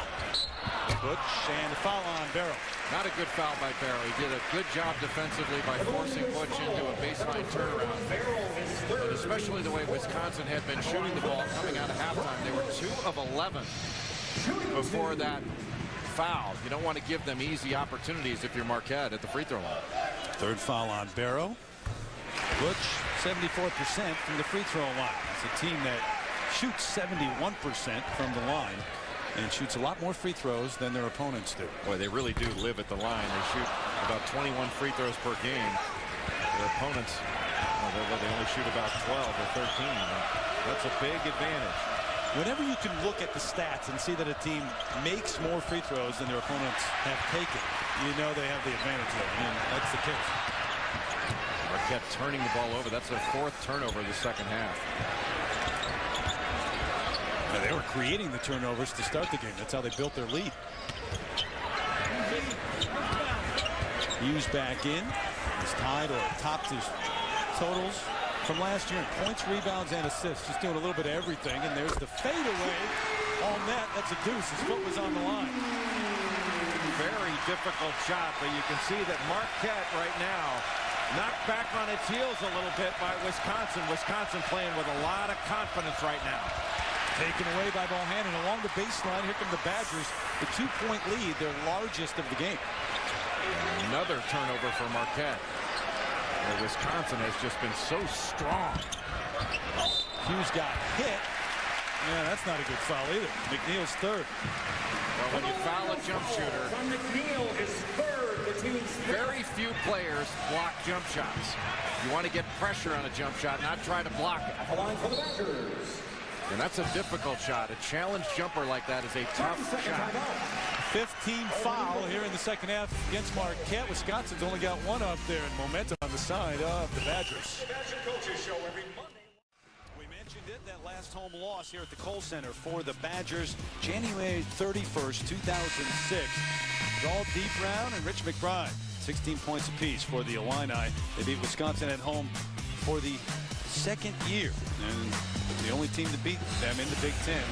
A: Butch, and a foul on Barrow.
B: Not a good foul by Barrow. He did a good job defensively by forcing Butch into a baseline turnaround. And especially the way Wisconsin had been shooting the ball coming out of halftime. They were 2 of 11 before that foul. You don't want to give them easy opportunities if you're Marquette at the free throw line.
A: Third foul on Barrow. Butch, 74% from the free throw line. It's a team that shoots 71% from the line and shoots a lot more free throws than their opponents do.
B: Boy, they really do live at the line. They shoot about 21 free throws per game. Their opponents, they only shoot about 12 or 13. That's a big advantage.
A: Whenever you can look at the stats and see that a team makes more free throws than their opponents have taken, you know they have the advantage there. I mean, that's the case.
B: Marquette turning the ball over. That's their 4th turnover of the second half.
A: They were creating the turnovers to start the game. That's how they built their lead. Hughes back in. He's tied or topped his totals from last year in points, rebounds, and assists. Just doing a little bit of everything. And there's the fadeaway on net. That's a deuce. His foot was on the line.
B: Very difficult shot, but you can see that Marquette right now knocked back on its heels a little bit by Wisconsin. Wisconsin playing with a lot of confidence right now.
A: Taken away by Bohannon along the baseline. Here come the Badgers. The 2-point lead, their largest of the game.
B: Another turnover for Marquette. Well, Wisconsin has just been so strong.
A: Hughes got hit. Yeah, that's not a good foul either. McNeil's third.
B: Well, when you foul a jump shooter,
D: McNeil is third. The team's
B: very few players block jump shots. You want to get pressure on a jump shot, not try to block it.
D: the line for the Badgers.
B: And that's a difficult shot. A challenge jumper like that is a tough shot.
A: 5th team foul here in the second half against Marquette. Wisconsin's only got one up there, and momentum on the side of the Badgers. We mentioned it, that last home loss here at the Kohl Center for the Badgers, January 31st, 2006. All D. Brown and Rich McBride, 16 points apiece for the Illini. They beat Wisconsin at home for the 2nd year, and the only team to beat them in the Big Ten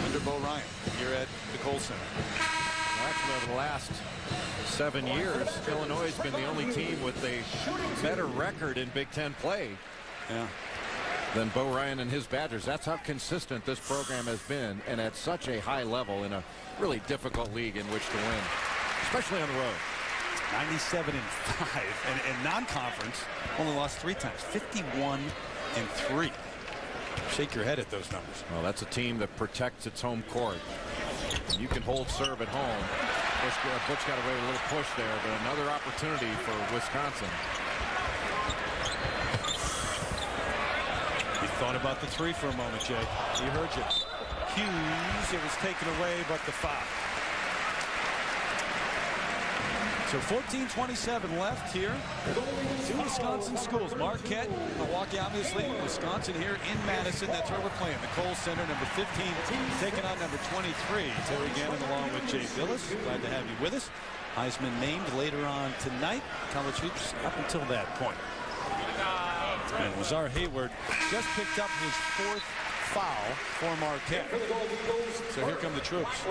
A: under Bo Ryan here at the Kohl Center.
B: Actually, over the last 7 years, Illinois has been the only team with with a better record in Big Ten play than Bo Ryan and his Badgers. That's how consistent this program has been, and at such a high level in a really difficult league in which to win, especially on the road.
A: 97-5, and non-conference only lost 3 times. 51-3. Shake your head at those numbers.
B: Well, that's a team that protects its home court. You can hold serve at home. Butch got away with a little push there, but another opportunity for Wisconsin.
A: You thought about the 3 for a moment, Jay. He heard you. Hughes, it was taken away, but the foul. So 14:27 left here. 2 Wisconsin schools. Marquette, Milwaukee, obviously. Wisconsin here in Madison. That's where we're playing. The Kohl Center, number 15, taking on number 23. Terry Gannon along with Jay Billis. Glad to have you with us. Heisman named later on tonight. College hoops up until that point. And Lazar Hayward just picked up his 4th foul for Marquette. So here come the troops.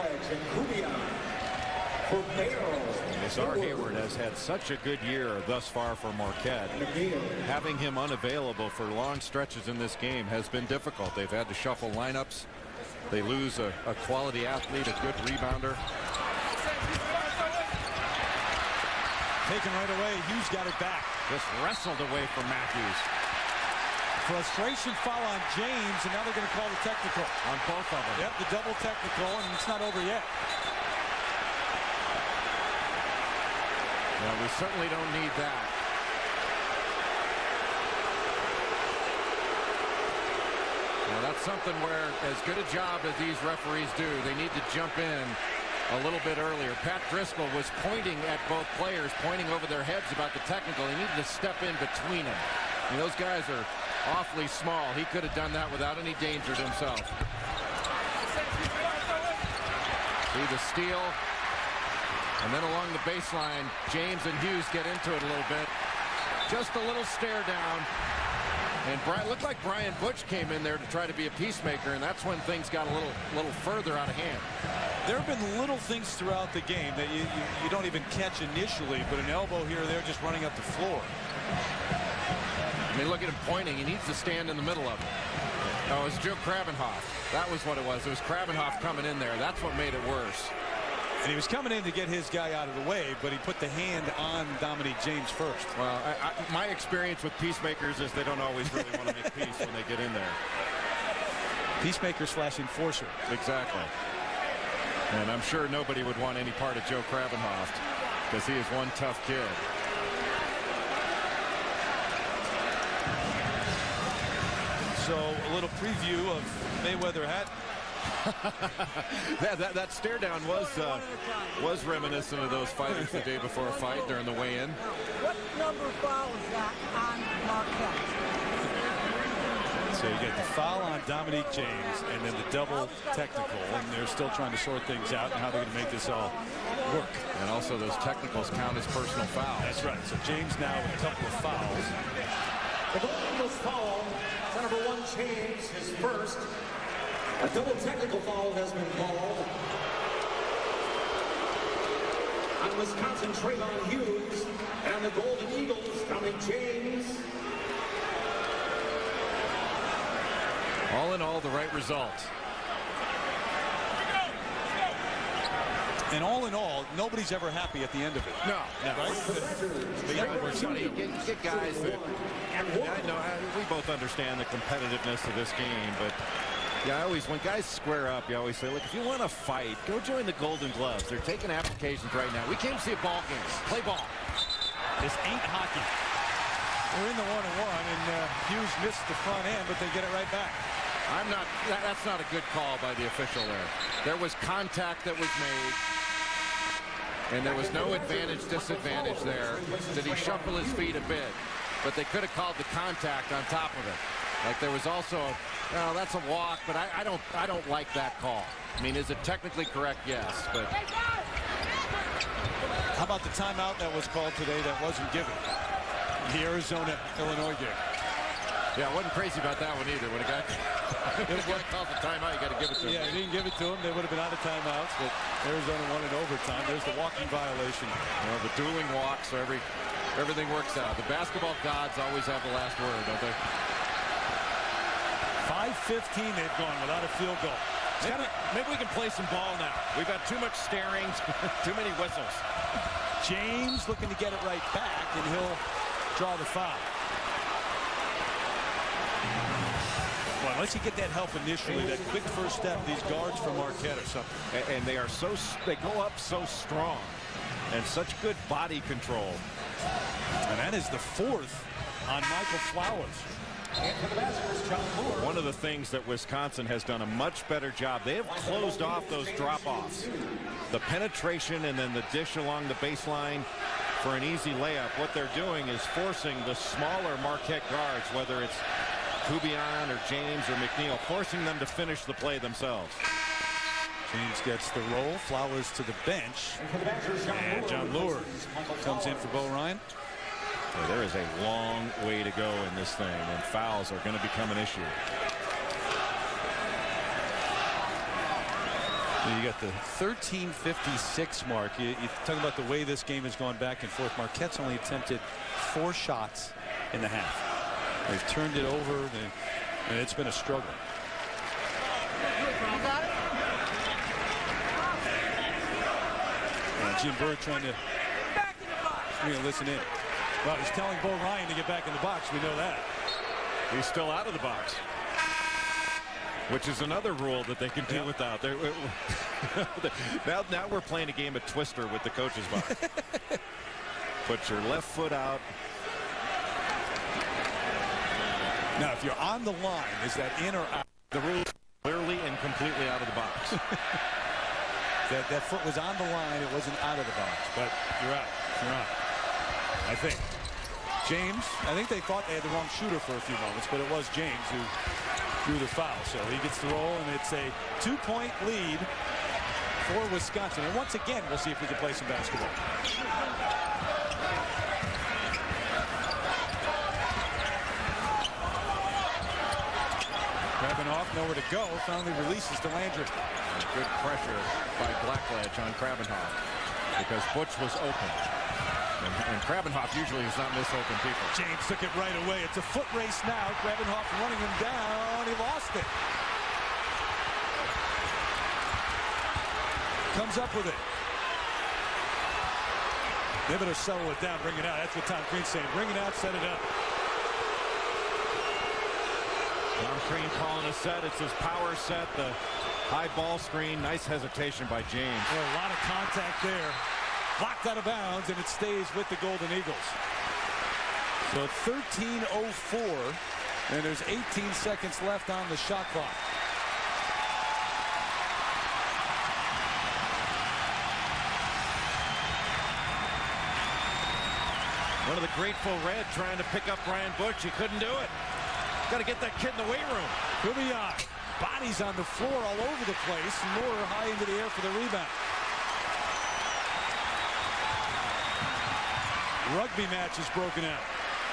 B: Lazar Hayward has had such a good year thus far for Marquette. Having him unavailable for long stretches in this game has been difficult. They've had to shuffle lineups. They lose a quality athlete, a good rebounder.
A: Taken right away. Hughes got it back.
B: Just wrestled away from Matthews.
A: Frustration foul on James, and now they're going to call the technical.
B: On both of them.
A: Yep, the double technical, and it's not over yet.
B: Well, we certainly don't need that. Now, that's something where, as good a job as these referees do, they need to jump in a little bit earlier. Pat Driscoll was pointing at both players, pointing over their heads about the technical. He needed to step in between them. I mean, those guys are awfully small. He could have done that without any danger to himself. See the steal. And then along the baseline, James and Hughes get into it a little bit. Just a little stare down. And looked like Brian Butch came in there to try to be a peacemaker, and that's when things got a little further out of hand.
A: There have been little things throughout the game that you don't even catch initially, but an elbow here or there just running up the floor.
B: I mean, look at him pointing. He needs to stand in the middle of it. Oh, it was Joe Krabenhoff. That was what it was. It was Krabenhoff coming in there. That's what made it worse.
A: And he was coming in to get his guy out of the way, but he put the hand on Dominique James first.
B: Well, my experience with peacemakers is they don't always really want to make peace when they get in there.
A: Peacemaker/enforcer.
B: Exactly. And I'm sure nobody would want any part of Joe Krabenhoff because he is one tough kid.
A: So a little preview of Mayweather hat.
B: that stare down was reminiscent of those fighters the day before a fight during the weigh-in.
E: What number foul is that on Marquette?
A: So you get the foul on Dominique James and then the double technical, and they're still trying to sort things out and how they're going to make this all work.
B: And also those technicals count as personal fouls.
A: That's right. So James now with a couple of fouls.
D: The goal was foul. Number 1, James, his first. A double technical foul has been called on Wisconsin Trayvon Hughes, and on the Golden Eagles, Dominique James.
B: All in all, the right result.
A: And all in all, nobody's ever happy at the end of it.
B: No.
A: Right?
B: You get guys that, I know, we both understand the competitiveness of this game, but yeah, when guys square up, you always say, look, if you want to fight, go join the Golden Gloves. They're taking applications right now. We came to see a ball game. Play ball.
A: This ain't hockey. We're in the 1-1, and Hughes missed the front end, but they get it right back.
B: That's not a good call by the official there. There was contact that was made, and there was no disadvantage there. Did he shuffle his feet a bit? But they could have called the contact on top of it. Like there was also, well, that's a walk, but I don't like that call. I mean, is it technically correct? Yes, but
A: how about the timeout that was called today that wasn't given? The Arizona-Illinois game.
B: Yeah, I wasn't crazy about that one either. When a guy calls the timeout, you got to give it to him.
A: Yeah, he didn't give it to him. They would have been out of timeouts, but Arizona won in overtime. There's the walking violation.
B: Well, the dueling walks, so every everything works out. The basketball gods always have the last word, don't they?
A: 5:15 they've gone without a field goal.
B: Maybe we can play some ball now. We've had too much staring, too many whistles.
A: James looking to get it right back, and he'll draw the foul. Well, unless you get that help initially, that quick first step, these guards from Marquette or something.
F: And they go up so strong and such good body control.
A: And that is the fourth on Michael Flowers.
F: One of the things that Wisconsin has done a much better job, they have closed off those drop-offs. The penetration and then the dish along the baseline for an easy layup. What they're doing is forcing the smaller Marquette guards, whether it's Kubian or James or McNeil, forcing them to finish the play themselves.
A: James gets the roll. Flowers to the bench. And John Lure comes in for Bo Ryan.
F: Well, there is a long way to go in this thing, and fouls are going to become an issue.
A: You got the 13:56 mark. You talk about the way this game has gone back and forth. Marquette's only attempted 4 shots in the half. They've turned it over, and it's been a struggle. Jim Bird trying to listen in. Well, he's telling Bo Ryan to get back in the box. We know that.
F: He's still out of the box, which is another rule that they can do without. Now we're playing a game of Twister with the coach's box. Put your left foot out.
A: Now, if you're on the line, is that in or out?
F: The rule is clearly and completely out of the box.
A: That foot was on the line. It wasn't out of the box. But you're out. You're on. I think. James, I think they thought they had the wrong shooter for a few moments, but it was James who drew the foul. So he gets the roll, and it's a 2-point lead for Wisconsin. And once again, we'll see if we can play some basketball. Grabbing off, nowhere to go. Finally releases to Landry.
B: Good pressure by Blackledge on Krabenhoff because Butch was open. And Krabenhoff usually does not miss open people.
A: James took it right away. It's a foot race now. Krabenhoff running him down. He lost it. Comes up with it. They better settle it down, bring it out. That's what Tom Crean's saying. Bring it out, set it up.
F: Tom Crean calling a set. It's his power set. The high ball screen. Nice hesitation by James.
A: Well, a lot of contact there. Blocked out of bounds, and it stays with the Golden Eagles. So 13:04, and there's 18 seconds left on the shot clock.
F: One of the Grateful Red trying to pick up Brian Butch. He couldn't do it. Got to get that kid in the weight room.
A: Kubian, bodies on the floor all over the place. Moore high into the air for the rebound. Rugby match is broken out.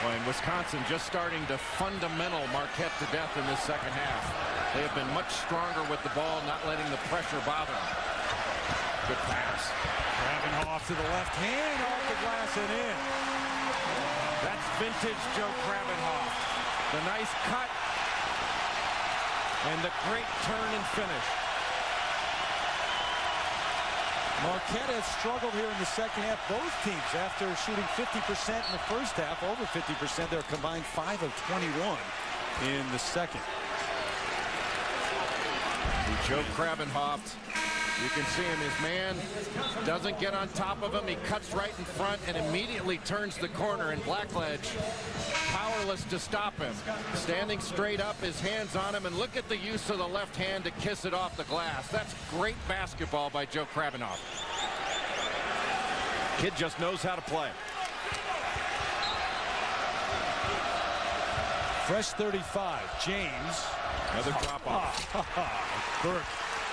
B: Well, and Wisconsin just starting to fundamental Marquette to death in this second half. They have been much stronger with the ball, not letting the pressure bother them. Good pass.
A: Krabenhoff to the left hand, off the glass and in.
B: That's vintage Joe Krabenhoff. The nice cut and the great turn and finish.
A: Marquette has struggled here in the second half. Both teams, after shooting 50% in the first half, over 50%, they're combined 5 of 21 in the second.
B: Joe Krabenhoff, you can see him, his man doesn't get on top of him. He cuts right in front and immediately turns the corner, and Blackledge powerless to stop him. Standing straight up, his hands on him, and look at the use of the left hand to kiss it off the glass. That's great basketball by Joe Krabenhoff.
F: Kid just knows how to play.
A: Fresh 35, James.
F: Another drop off.
A: Burke.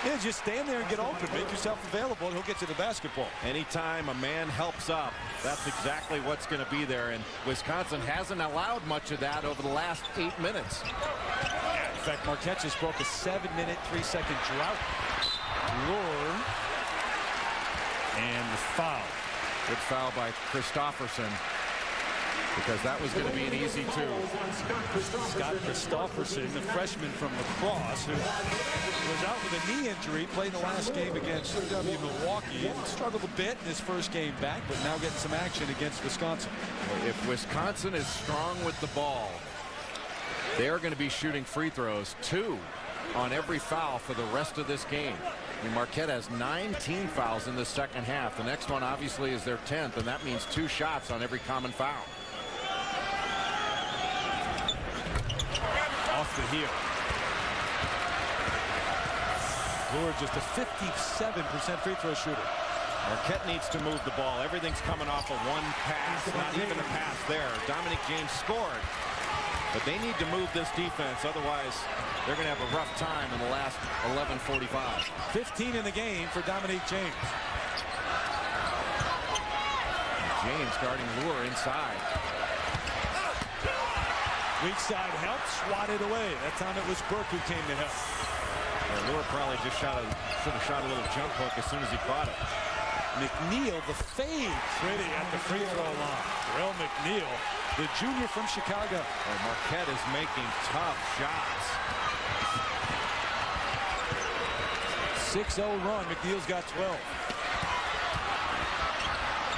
A: Yeah, just stand there and get open. Make yourself available, and he'll get to the basketball.
F: Anytime a man helps up, that's exactly what's going to be there. And Wisconsin hasn't allowed much of that over the last 8 minutes.
A: Yeah, in fact, Marquette just broke a 7-minute, 3-second drought. Lure. And the foul.
B: Good foul by Christopherson. because that was going to be an easy 2.
A: Scott Christopherson, the freshman from lacrosse, who was out with a knee injury, played the last game against UW Milwaukee and struggled a bit in his first game back, but now getting some action against Wisconsin.
B: If Wisconsin is strong with the ball, they're going to be shooting free throws, 2 on every foul for the rest of this game. I mean, Marquette has 19 fouls in the second half. The next one obviously is their 10th, and that means 2 shots on every common foul.
A: Off the heel. Lure just a 57% free throw shooter.
F: Marquette needs to move the ball. Everything's coming off of one pass, not even a pass there. Dominic James scored, but they need to move this defense. Otherwise, they're going to have a rough time in the last 11:45.
A: 15 in the game for Dominic James.
B: James guarding Lure inside.
A: Weak side help, swatted away. That time it was Burke who came to help.
F: Yeah, Lure probably just should have shot a little jump hook as soon as he caught it.
A: McNeil, the fade, pretty at the free throw line. Terrell McNeil, the junior from Chicago.
F: Well, Marquette is making tough shots.
A: 6-0 run. McNeil's got 12.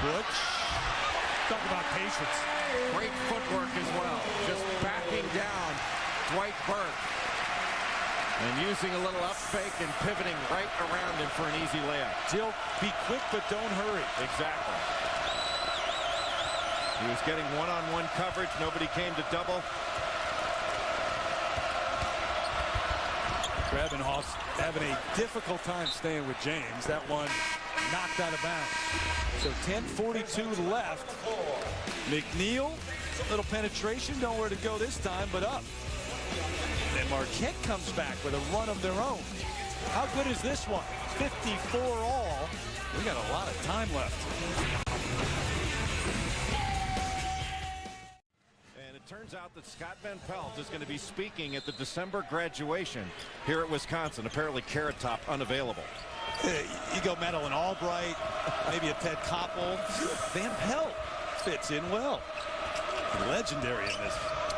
A: Butch. Talk about patience.
B: Great footwork as well. Just backing down Dwight Burke. And using a little up fake and pivoting right around him for an easy layup.
A: Still be quick, but don't hurry.
F: Exactly. He was getting one-on-one coverage. Nobody came to double.
A: Grabenhoff's having a difficult time staying with James. That one knocked out of bounds. So 10:42 left. McNeil, little penetration, nowhere to go this time, but up. And Marquette comes back with a run of their own. How good is this one? 54 all. We got a lot of time left.
F: And it turns out that Scott Van Pelt is going to be speaking at the December graduation here at Wisconsin. Apparently Carrot Top unavailable.
A: You go Madeline Albright, maybe a Ted Koppel. Van Pelt fits in well. Legendary in this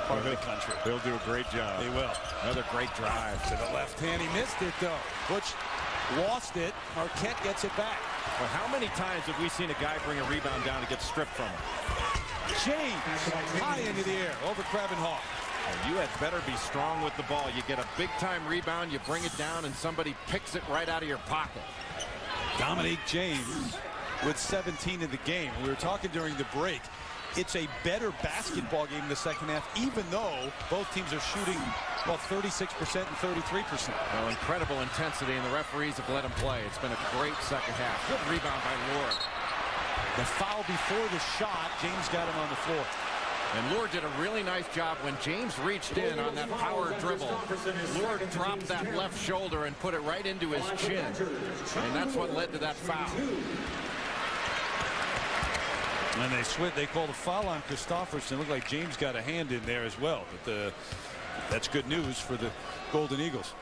A: part of the country.
F: They'll do a great job.
A: They will.
F: Another great drive.
A: To the left hand. He missed it, though. Butch lost it. Marquette gets it back.
F: Well, how many times have we seen a guy bring a rebound down and get stripped from him?
A: James high into the air over Grabenhoff.
F: You had better be strong with the ball. You get a big-time rebound, you bring it down, and somebody picks it right out of your pocket.
A: Dominic James with 17 in the game. We were talking during the break. It's a better basketball game in the second half, even though both teams are shooting, well, 36% and 33%.
B: Well, incredible intensity, and the referees have let him play. It's been a great second half. Good rebound by Lure.
A: The foul before the shot, James got him on the floor.
B: And Lure did a really nice job when James reached in on that power dribble. Lure dropped that left shoulder and put it right into his chin. And that's what led to that foul.
A: And they called a foul on Christopherson. Looked like James got a hand in there as well. But that's good news for the Golden Eagles.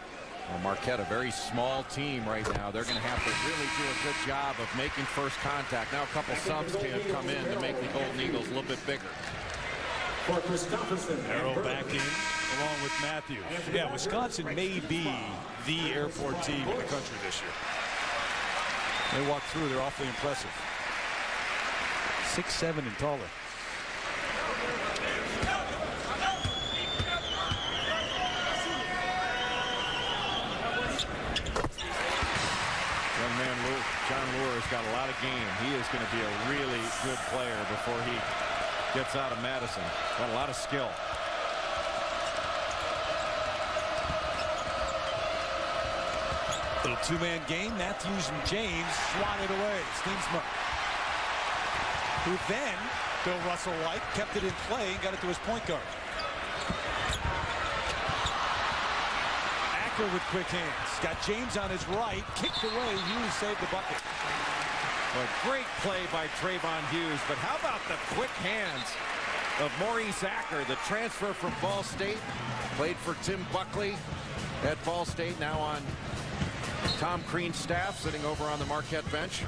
B: Well, Marquette, a very small team right now. They're going to have to really do a good job of making first contact. Now a couple subs can come in to make the Golden Eagles a little bit bigger.
A: Arrow back in along with Matthews. Yeah, Wisconsin may be the airport team in the country this year. They walk through, they're awfully impressive. 6'7" and taller.
F: Young man John Lure has got a lot of game. He is going to be a really good player before he gets out of Madison. Got a lot of skill.
A: Little two-man game. Matthews and James swatted away. Steensma, who then, Bill Russell-like, kept it in play and got it to his point guard. Acker with quick hands. Got James on his right. Kicked away. Hughes saved the bucket.
F: A great play by Trayvon Hughes, but how about the quick hands of Maurice Acker, the transfer from Ball State, played for Tim Buckley at Ball State, now on Tom Crean's staff, sitting over on the Marquette bench.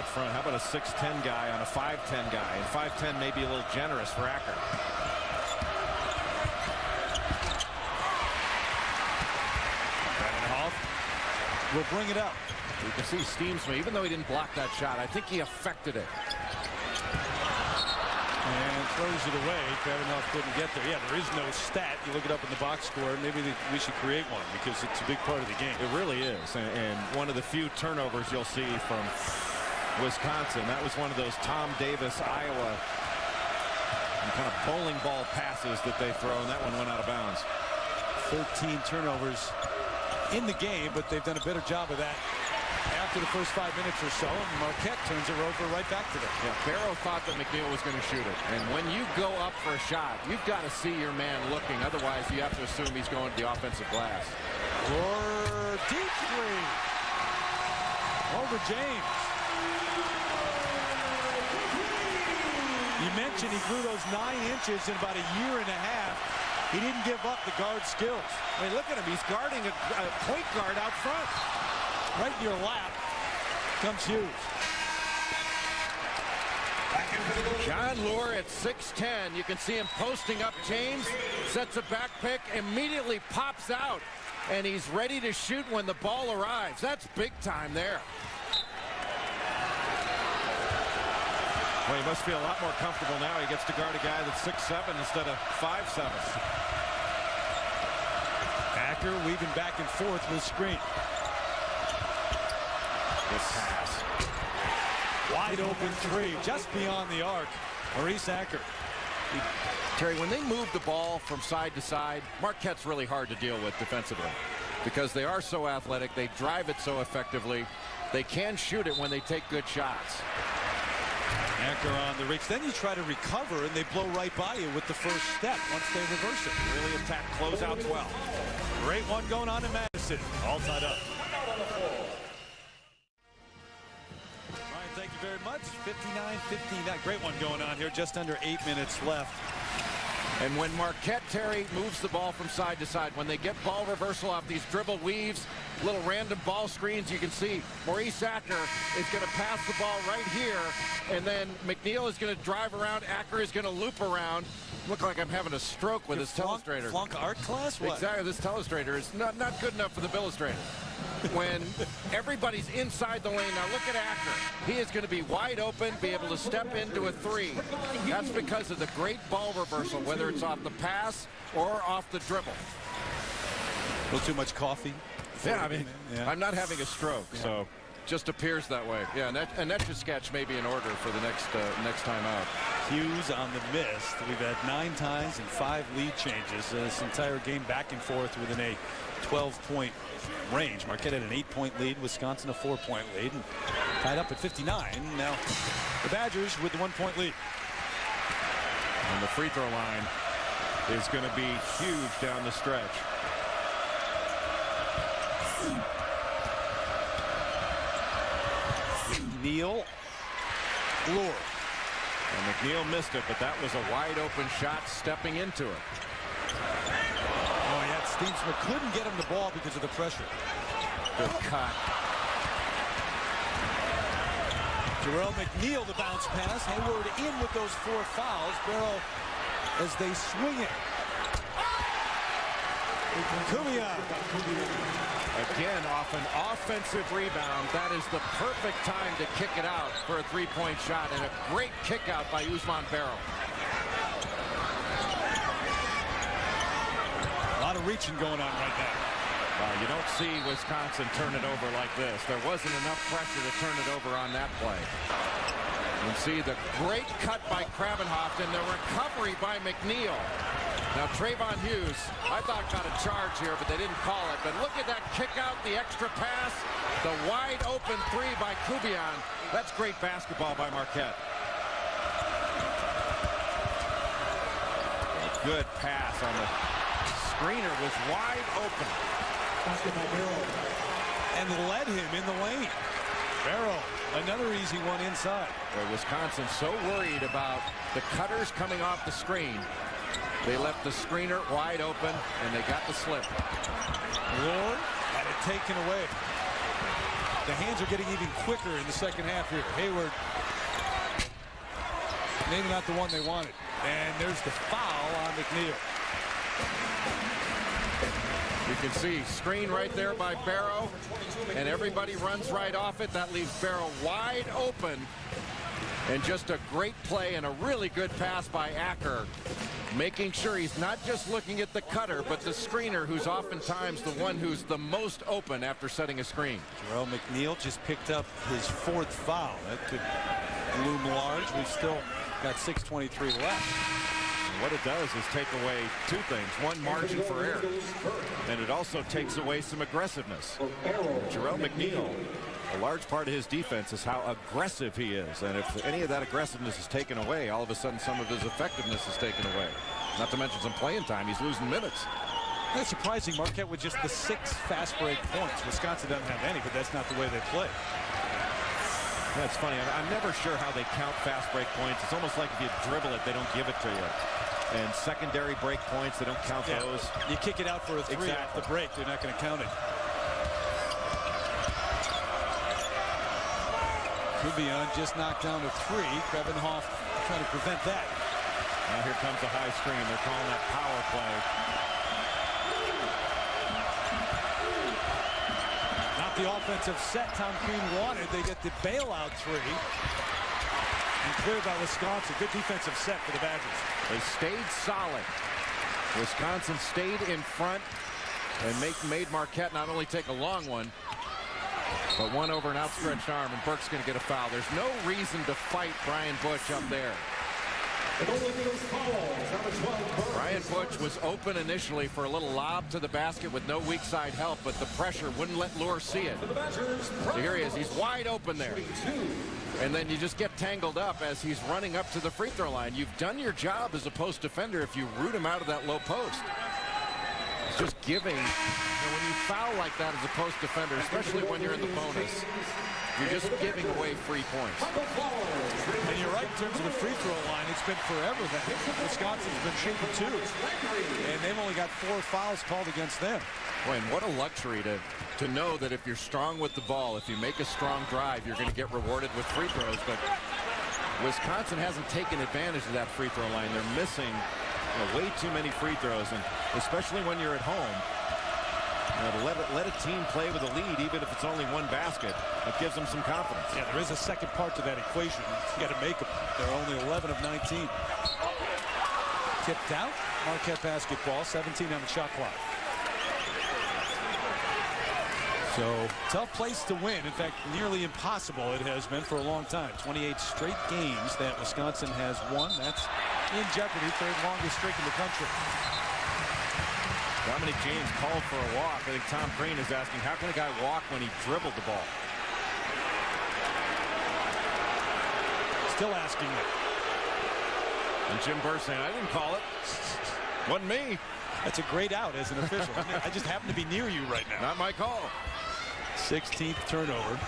F: out front. How about a 6'10" guy on a 5'10" guy? And 5'10" may be a little generous for Acker.
A: Will bring it up.
B: You can see Steamsma, even though he didn't block that shot, I think he affected it.
A: And throws it away. Kravinoff couldn't get there. Yeah, there is no stat. You look it up in the box score. Maybe we should create one because it's a big part of the game.
F: It really is. And one of the few turnovers you'll see from Wisconsin. That was one of those Tom Davis, Iowa kind of bowling ball passes that they throw, and that one went out of bounds.
A: 13 turnovers in the game, but they've done a better job of that after the first 5 minutes or so, and Marquette turns it over right back to them.
B: Yeah, Barrow thought that McNeil was going to shoot it, and when you go up for a shot, you've got to see your man looking. Otherwise, you have to assume he's going to the offensive glass.
A: Or deep three over James. You mentioned he grew those 9 inches in about a year and a half. He didn't give up the guard skills.
B: I mean, look at him. He's guarding a point guard out front.
A: Right in your lap comes Hughes.
B: John Lure at 6'10". You can see him posting up James. Sets a back pick. Immediately pops out. And he's ready to shoot when the ball arrives. That's big time there.
F: Well, he must feel a lot more comfortable now. He gets to guard a guy that's 6'7" instead of 5'7".
A: Acker weaving back and forth with screen.
F: Good pass.
A: Wide open three just beyond the arc. Maurice Acker.
B: Terry, when they move the ball from side to side, Marquette's really hard to deal with defensively because they are so athletic. They drive it so effectively. They can shoot it when they take good shots.
A: Acker on the reach. Then you try to recover, and they blow right by you with the first step once they reverse it.
F: Really attack closeouts well.
A: Great one going on in Madison. All tied up. Ryan, thank you very much. 59-59. Great one going on here. Just under 8 minutes left.
B: And when Marquette, Terry, moves the ball from side to side, when they get ball reversal off these dribble weaves, little random ball screens, you can see Maurice Acker is going to pass the ball right here, and then McNeil is going to drive around. Acker is going to loop around. Look like I'm having a stroke with this telestrator.
A: Flunk art class? What?
B: Exactly. This telestrator is not good enough for the Billustrator. When everybody's inside the lane. Now look at Acker. He is going to be wide open, be able to step into a three. That's because of the great ball reversal, whether it's off the pass or off the dribble.
A: A little too much coffee?
B: Yeah, I mean, I'm not having a stroke, so just appears that way. Yeah, and that sketch may be in order for the next time out.
A: Hughes on the miss. We've had 9 ties and 5 lead changes. This entire game back and forth within a 12-point range. Marquette had an 8-point lead. Wisconsin a 4-point lead. And tied up at 59. Now the Badgers with the 1-point lead.
F: And the free throw line is going to be huge down the stretch.
A: Neal, Lure.
F: And McNeil missed it, but that was a wide open shot stepping into it.
A: Oh, yeah, Steamsma couldn't get him the ball because of the pressure.
B: Good cut.
A: Jarrell McNeil the bounce pass. Hayward in with those 4 fouls. Barrow as they swing it. Kubiak.
B: Again, off an offensive rebound. That is the perfect time to kick it out for a 3-point shot, and a great kick out by Ousmane Barrow.
A: A lot of reaching going on right now.
B: You don't see Wisconsin turn it over like this. There wasn't enough pressure to turn it over on that play. You can see the great cut by Kravinoff and the recovery by McNeil. Now Trayvon Hughes, I thought got a charge here, but they didn't call it. But look at that kick out, the extra pass, the wide open 3 by Kubiak.
F: That's great basketball by Marquette. Good pass on the screener, was wide open.
A: And led him in the lane. Barrow, another easy one inside.
B: Wisconsin so worried about the cutters coming off the screen. They left the screener wide open, and they got the slip.
A: Lord had it taken away. The hands are getting even quicker in the second half here. Hayward, maybe not the one they wanted. And there's the foul on McNeil.
B: You can see screen right there by Barrow, and everybody runs right off it. That leaves Barrow wide open. And just a great play and a really good pass by Acker, making sure he's not just looking at the cutter, but the screener, who's oftentimes the one who's the most open after setting a screen.
A: Jarrell McNeil just picked up his 4th foul. That could loom large. We've still got 6:23 left.
F: What it does is take away 2 things. One, margin for error. And it also takes away some aggressiveness. Jarrell McNeil, a large part of his defense is how aggressive he is. And if any of that aggressiveness is taken away, all of a sudden some of his effectiveness is taken away. Not to mention some playing time. He's losing minutes.
A: That's surprising. Marquette with just the 6 fast break points. Wisconsin doesn't have any, but that's not the way they play.
F: That's funny. I'm never sure how they count fast break points. It's almost like if you dribble it, they don't give it to you. And secondary break points, they don't count those.
A: You kick it out for a 3 off the break, they're not going to count it. Kubion just knocked down a 3. Krebenhoff trying to prevent that.
F: Now here comes a high screen. They're calling that power play.
A: Not the offensive set Tom Crean wanted. They get the bailout 3. And cleared by Wisconsin. Good defensive set for the Badgers.
B: They stayed solid. Wisconsin stayed in front and made Marquette not only take a long one, but one over an outstretched arm, and Burke's going to get a foul. There's no reason to fight Brian Butch up there. Brian Butch was open initially for a little lob to the basket with no weak side help, but the pressure wouldn't let Lure see it. So here he is. He's wide open there. And then you just get tangled up as he's running up to the free throw line. You've done your job as a post defender if you root him out of that low post. It's just giving. And when you foul like that as a post defender, especially when you're in the bonus, you're just giving away free points.
A: And you're right in terms of the free throw line. It's been forever that Wisconsin's been shooting 2. And they've only got 4 fouls called against them.
B: Boy, and what a luxury to know that if you're strong with the ball, if you make a strong drive, you're going to get rewarded with free throws. But Wisconsin hasn't taken advantage of that free throw line. They're missing way too many free throws, and especially when you're at home. To let a team play with a lead, even if it's only 1 basket, it gives them some confidence.
A: Yeah, there is a second part to that equation. You got to make them. They're only 11 of 19. Tipped out. Marquette basketball. 17 on the shot clock. So tough place to win. In fact, nearly impossible it has been for a long time. 28 straight games that Wisconsin has won. That's in jeopardy. 3rd longest streak in the country.
F: Dominic James called for a walk. I think Tom Crean is asking, how can a guy walk when he dribbled the ball?
A: Still asking it.
F: And Jim Burr saying, I didn't call it. Wasn't me.
A: That's a great out as an official. I just happen to be near you right now.
F: Not my call.
A: 16th turnover.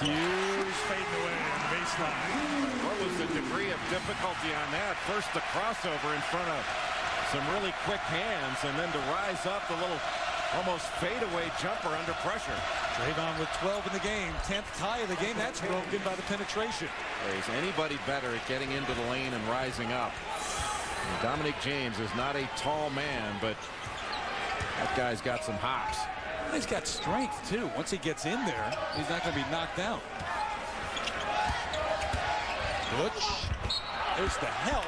A: Hughes fading away on the baseline.
F: What was the degree of difficulty on that? First the crossover in front of some really quick hands, and then to rise up the little almost fadeaway jumper under pressure.
A: Trayvon with 12 in the game. 10th tie of the game. That's broken by the penetration.
B: Is anybody better at getting into the lane and rising up? And Dominic James is not a tall man, but that guy's got some hops.
A: He's got strength, too. Once he gets in there, he's not going to be knocked down. Butch. There's the help.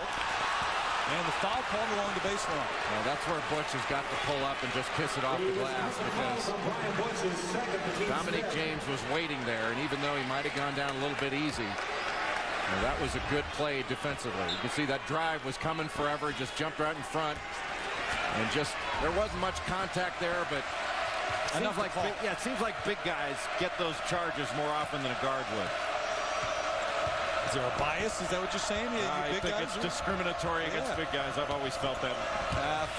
A: And the foul called along the baseline.
B: Well, that's where Butch has got to pull up and just kiss it off the glass, because Dominic James was waiting there, and even though he might have gone down a little bit easy, that was a good play defensively. You can see that drive was coming forever, just jumped right in front, and just there wasn't much contact there, but
F: it seems like big guys get those charges more often than a guard would.
A: Is there a bias? Is that what you're saying?
F: I think it's discriminatory against big guys. I've always felt that.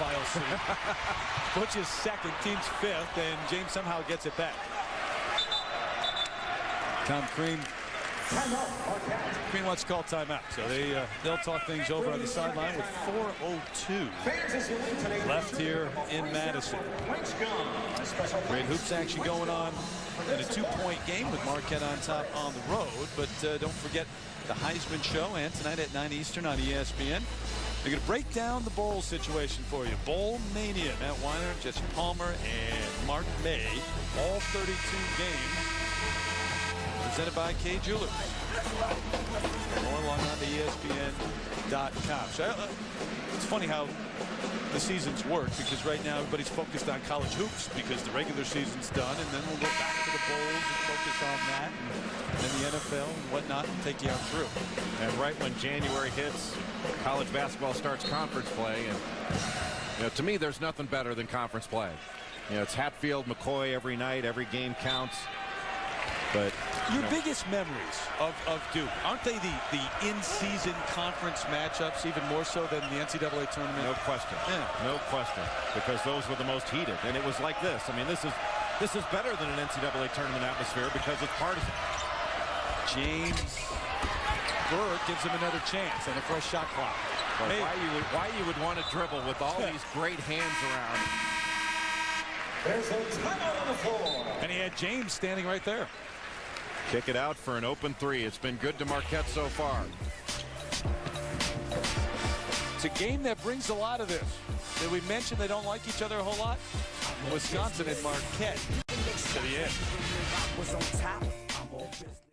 A: File suit. Butch is 2nd, team's 5th, and James somehow gets it back. Tom Crean
D: Timeout, Marquette.
A: Green wants to call timeout, so they'll talk things over on the sideline with 4:02 left here in Madison. Great hoops action going on in a 2-point game with Marquette on top on the road. But don't forget the Heisman Show, and tonight at 9 Eastern on ESPN. They're going to break down the bowl situation for you. Bowl Mania. Matt Weiner, Jesse Palmer, and Mark May. All 32 games. Presented by K Jewelers. More along on the ESPN.com. So, it's funny how the seasons work, because right now everybody's focused on college hoops because the regular season's done, and then we'll go back to the bowls and focus on that, and then the NFL and whatnot, and take you on through.
F: And right when January hits, college basketball starts conference play, and to me, there's nothing better than conference play. It's Hatfield, McCoy every night, every game counts. But
A: your biggest memories of Duke, aren't they the in-season conference matchups, even more so than the NCAA tournament?
F: No question.
A: Yeah.
F: No question, because those were the most heated, and it was like this. I mean, this is better than an NCAA tournament atmosphere because it's partisan.
A: James Burke gives him another chance and a fresh shot clock.
F: Well, why you would want to dribble with all these great hands around?
D: There's a timeout on the floor.
A: And he had James standing right there.
F: Kick it out for an open three. It's been good to Marquette so far.
A: It's a game that brings a lot of this. Did we mention they don't like each other a whole lot? Wisconsin and Marquette to the end.